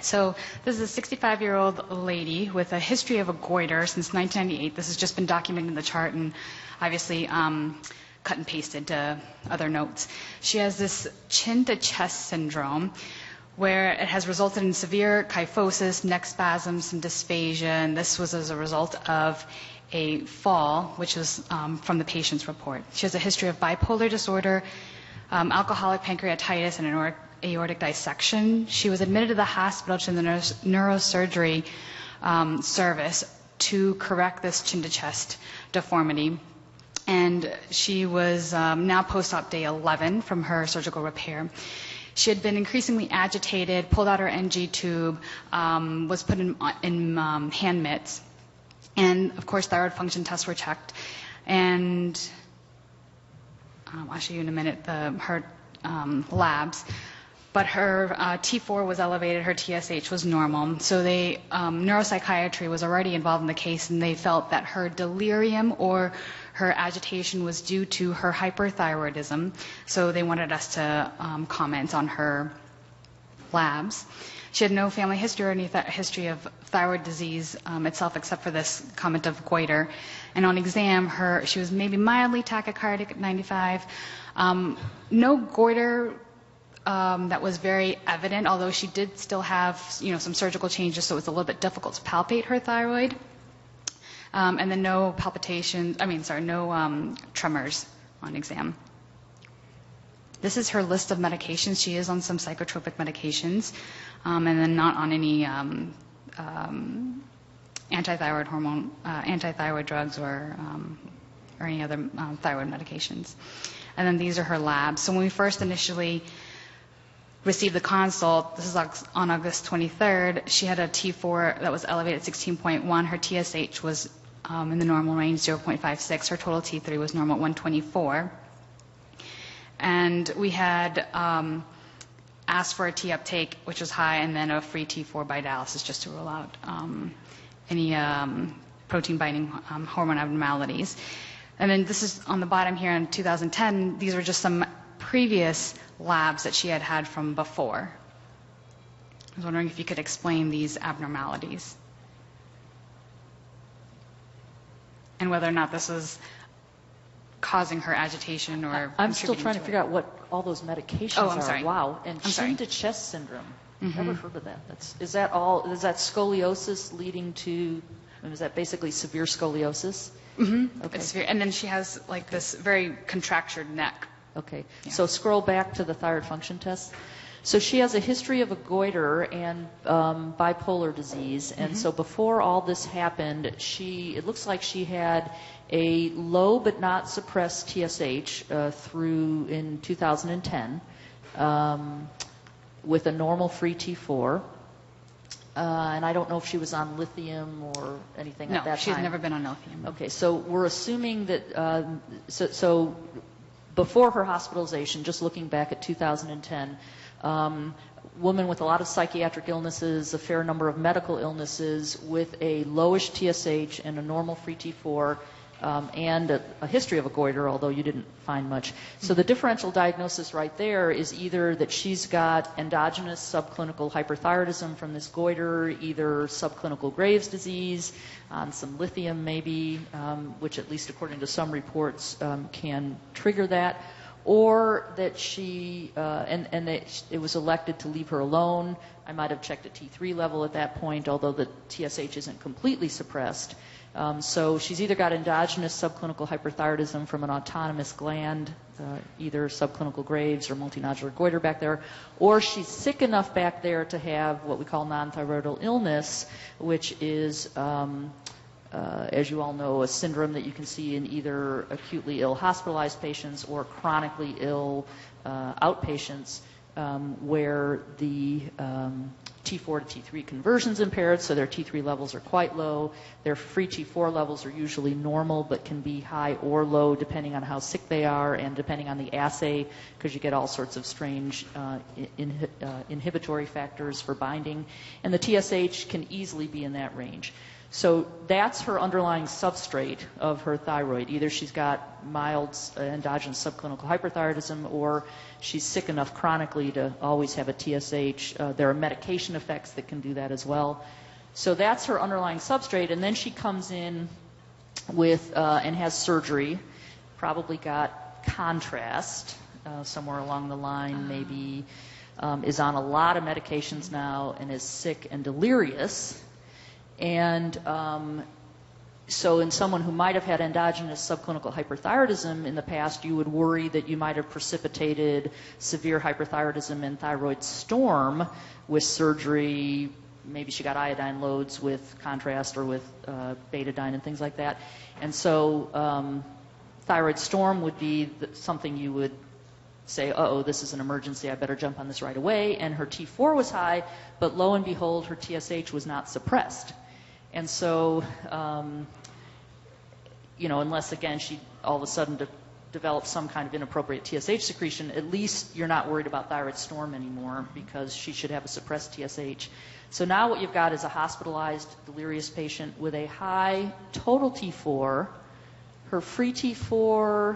Speaker 15: So this is a 65-year-old lady with a history of a goiter since 1998. This has just been documented in the chart and obviously cut and pasted to other notes. She has this chin-to-chest syndrome where it has resulted in severe kyphosis, neck spasms, and dysphagia, and this was as a result of a fall, which was from the patient's report. She has a history of bipolar disorder, alcoholic pancreatitis, and an aortic dissection. She was admitted to the hospital to the neurosurgery service to correct this chin-to-chest deformity. And she was now post-op day 11 from her surgical repair. She had been increasingly agitated, pulled out her NG tube, was put in hand mitts, and of course thyroid function tests were checked. And I'll show you in a minute her labs. But her T4 was elevated, her TSH was normal. So neuropsychiatry was already involved in the case, and they felt that her delirium or her agitation was due to her hyperthyroidism. So they wanted us to comment on her labs. She had no family history or any history of thyroid disease itself, except for this comment of goiter. And on exam, she was maybe mildly tachycardic at 95. No goiter that was very evident, although she did still have some surgical changes, so it was a little bit difficult to palpate her thyroid. And then no tremors on exam. This is her list of medications. She is on some psychotropic medications, and then not on any anti-thyroid hormone, anti-thyroid drugs or any other thyroid medications. And then these are her labs. So when we first initially received the consult, this is on August 23rd, she had a T4 that was elevated at 16.1. Her TSH was in the normal range, 0.56. Her total T3 was normal at 124. And we had asked for a T uptake, which was high, and then a free T4 by dialysis just to rule out any protein-binding hormone abnormalities. And then this is on the bottom here in 2010. These were just some previous labs that she had had from before. I was wondering if you could explain these abnormalities and whether or not this is causing her agitation or
Speaker 4: I'm still trying to figure out what all those medications are.
Speaker 15: Sorry.
Speaker 4: Wow. And chin-to-chest syndrome. Never heard of that. Is that scoliosis leading to, is that basically severe scoliosis?
Speaker 15: Mm-hmm.
Speaker 4: Okay.
Speaker 15: It's severe. And then she has this very contractured neck.
Speaker 4: Okay.
Speaker 15: Yeah.
Speaker 4: So scroll back to the thyroid function test. So she has a history of a goiter and bipolar disease, and so before all this happened, it looks like she had a low but not suppressed TSH through in 2010 with a normal free T4. And I don't know if she was on lithium or anything at that time.
Speaker 15: No, she's never been on lithium.
Speaker 4: Okay, so we're assuming that, so before her hospitalization, just looking back at 2010, woman with a lot of psychiatric illnesses, a fair number of medical illnesses, with a lowish TSH and a normal free T4, and a history of a goiter, although you didn't find much. So the differential diagnosis right there is either that she's got endogenous subclinical hyperthyroidism from this goiter, either subclinical Graves' disease, some lithium maybe, which at least according to some reports can trigger that, or that she, and that it was elected to leave her alone. I might have checked a T3 level at that point, although the TSH isn't completely suppressed. So she's either got endogenous subclinical hyperthyroidism from an autonomous gland, either subclinical Graves or multinodular goiter back there, or she's sick enough back there to have what we call non-thyroidal illness, which is, as you all know, a syndrome that you can see in either acutely ill hospitalized patients or chronically ill outpatients, where the T4 to T3 conversion's impaired, so their T3 levels are quite low. Their free T4 levels are usually normal, but can be high or low depending on how sick they are and depending on the assay, because you get all sorts of strange inhibitory factors for binding. And the TSH can easily be in that range. So that's her underlying substrate of her thyroid. Either she's got mild endogenous subclinical hyperthyroidism, or she's sick enough chronically to always have a TSH. There are medication effects that can do that as well. So that's her underlying substrate, and then she comes in with and has surgery, probably got contrast somewhere along the line, maybe is on a lot of medications now and is sick and delirious. And so in someone who might have had endogenous subclinical hyperthyroidism in the past, you would worry that you might have precipitated severe hyperthyroidism and thyroid storm with surgery. Maybe she got iodine loads with contrast or with betadine and things like that. And so thyroid storm would be something you would say, uh-oh, this is an emergency, I better jump on this right away. And her T4 was high, but lo and behold, her TSH was not suppressed. And so, unless, again, she all of a sudden develops some kind of inappropriate TSH secretion, at least you're not worried about thyroid storm anymore because she should have a suppressed TSH. So now what you've got is a hospitalized, delirious patient with a high total T4. Her free T4,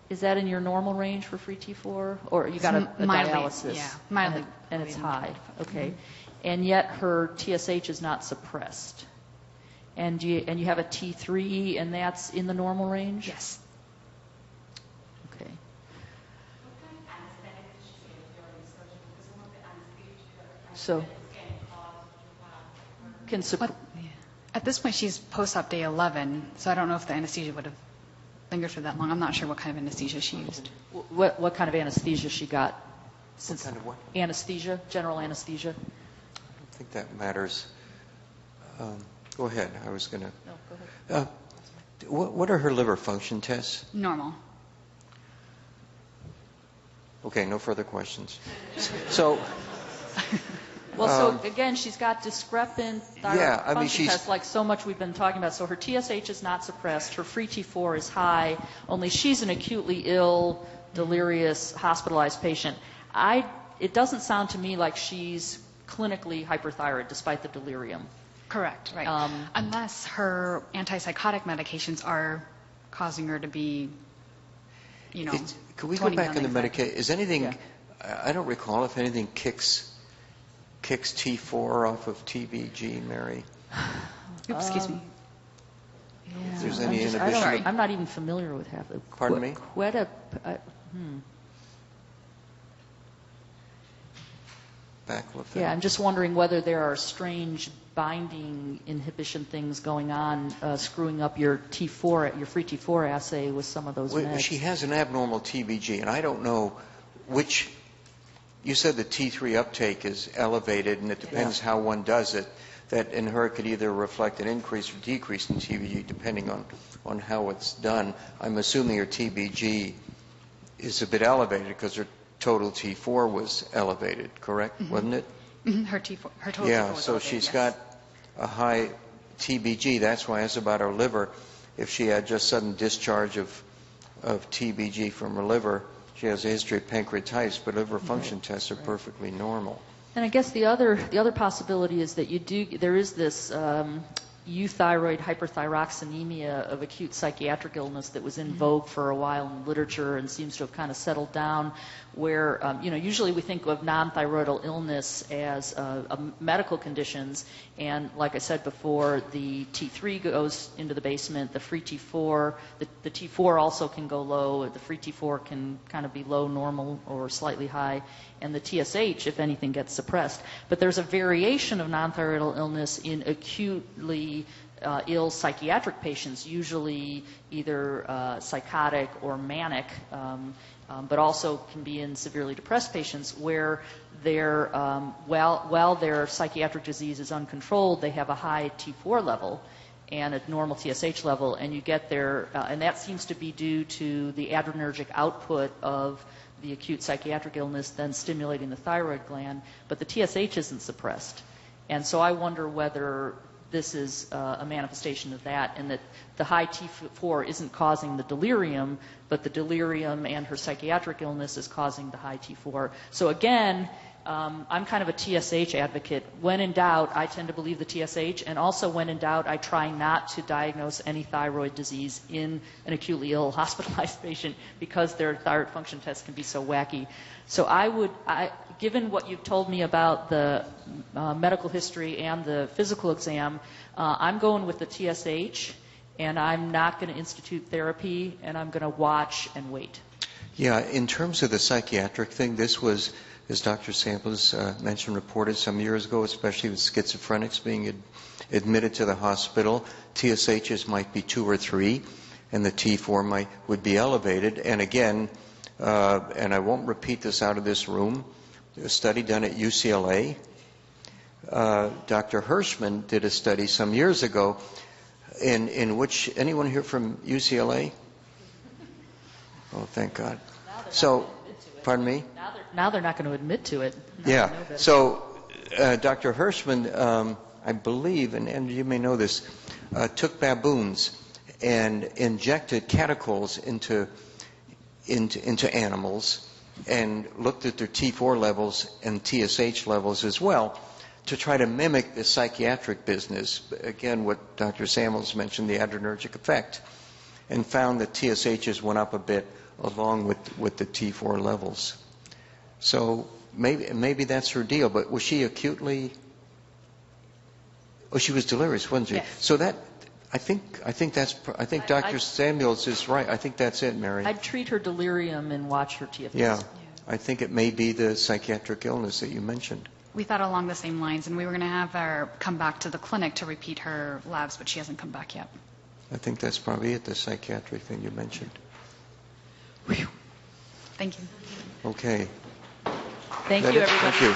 Speaker 4: is that in your normal range for free T4? Or you got a dialysis?
Speaker 15: Yeah, mildly.
Speaker 4: And it's high. Okay. And yet her TSH is not suppressed. And you have a T3, and that's in the normal range?
Speaker 15: Yes.
Speaker 4: Okay. So,
Speaker 15: at this point, she's post-op day 11, so I don't know if the anesthesia would have lingered for that long. I'm not sure what kind of anesthesia she used.
Speaker 4: What kind of anesthesia she got?
Speaker 2: What kind of what?
Speaker 4: Anesthesia, general anesthesia.
Speaker 2: I think that matters. Go ahead. I was going to.
Speaker 4: No, go ahead.
Speaker 2: What are her liver function tests?
Speaker 15: Normal.
Speaker 2: Okay, no further questions. So.
Speaker 4: Well, so again, she's got discrepant thyroid function
Speaker 2: she's,
Speaker 4: tests, like so much we've been talking about. So her TSH is not suppressed. Her free T4 is high. Only she's an acutely ill, delirious, hospitalized patient. It doesn't sound to me like she's clinically hyperthyroid, despite the delirium.
Speaker 15: Correct, right. Unless her antipsychotic medications are causing her to be,
Speaker 2: Can we go back in the medication? Is anything? Yeah. I don't recall if anything kicks T4 off of TBG, Mary.
Speaker 15: Oops, excuse me.
Speaker 4: Yeah,
Speaker 2: if there's any inhibition.
Speaker 4: I'm not even familiar with half of it.
Speaker 2: Pardon me?
Speaker 4: Yeah, I'm just wondering whether there are strange binding inhibition things going on, screwing up your T4, your free T4 assay with some of those meds.
Speaker 2: She has an abnormal TBG, and I don't know which. You said the T3 uptake is elevated, and it depends how one does it. That in her could either reflect an increase or decrease in TBG depending on how it's done. I'm assuming her TBG is a bit elevated because her total T4 was elevated, correct? Mm-hmm. Wasn't it?
Speaker 15: Mm-hmm. Her total T4 was
Speaker 2: elevated, so she's got a high TBG. That's why I asked about her liver. If she had just sudden discharge of TBG from her liver, she has a history of pancreatitis, but liver function tests are perfectly normal.
Speaker 4: And I guess the other possibility is that there is this euthyroid hyperthyroxanemia of acute psychiatric illness that was in vogue for a while in literature and seems to have kind of settled down, where usually we think of non-thyroidal illness as medical conditions, and like I said before, the T3 goes into the basement, the free T4, the T4 also can go low, the free T4 can kind of be low, normal, or slightly high, and the TSH, if anything, gets suppressed. But there's a variation of non-thyroidal illness in acutely ill psychiatric patients, usually either psychotic or manic, but also can be in severely depressed patients where while their psychiatric disease is uncontrolled, they have a high T4 level and a normal TSH level, and you get there, and that seems to be due to the adrenergic output of the acute psychiatric illness then stimulating the thyroid gland, but the TSH isn't suppressed. And so I wonder whether this is a manifestation of that, and that the high T4 isn't causing the delirium, but the delirium and her psychiatric illness is causing the high T4. So again, I'm kind of a TSH advocate. When in doubt, I tend to believe the TSH, and also when in doubt, I try not to diagnose any thyroid disease in an acutely ill hospitalized patient because their thyroid function test can be so wacky. So given what you've told me about the medical history and the physical exam, I'm going with the TSH, and I'm not going to institute therapy, and I'm going to watch and wait.
Speaker 2: Yeah, in terms of the psychiatric thing, this was, as Dr. Samples mentioned, reported some years ago, especially with schizophrenics being admitted to the hospital. TSHs might be 2 or 3, and the T4 would be elevated. And again, and I won't repeat this out of this room, a study done at UCLA. Dr. Hirschman did a study some years ago in which, anyone here from UCLA? Oh, thank God. So, pardon me?
Speaker 4: Now they're not going to admit to it.
Speaker 2: Yeah. So, Dr. Hirschman, I believe, and you may know this, took baboons and injected catechol into animals and looked at their T4 levels and TSH levels as well to try to mimic the psychiatric business. Again, what Dr. Samuels mentioned, the adrenergic effect, and found that TSHs went up a bit along with the T4 levels. So maybe that's her deal. But was she acutely? Oh, she was delirious, wasn't she?
Speaker 4: Yes.
Speaker 2: So that I think Dr. Samuels is right. I think that's it, Mary.
Speaker 4: I'd treat her delirium and watch her TFS.
Speaker 2: Yeah. I think it may be the psychiatric illness that you mentioned.
Speaker 15: We thought along the same lines, and we were going to have her come back to the clinic to repeat her labs, but she hasn't come back yet.
Speaker 2: I think that's probably it, the psychiatric thing you mentioned.
Speaker 15: Whew. Thank you.
Speaker 2: Okay.
Speaker 4: Thank you, everybody.
Speaker 2: Thank you.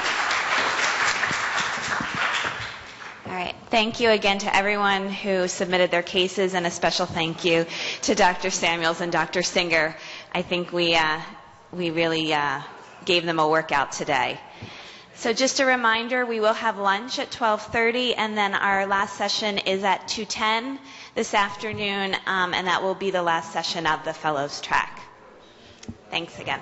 Speaker 1: All right. Thank you again to everyone who submitted their cases, and a special thank you to Dr. Samuels and Dr. Singer. I think we really gave them a workout today. So just a reminder, we will have lunch at 12:30, and then our last session is at 2:10 this afternoon, and that will be the last session of the Fellows track. Thanks again.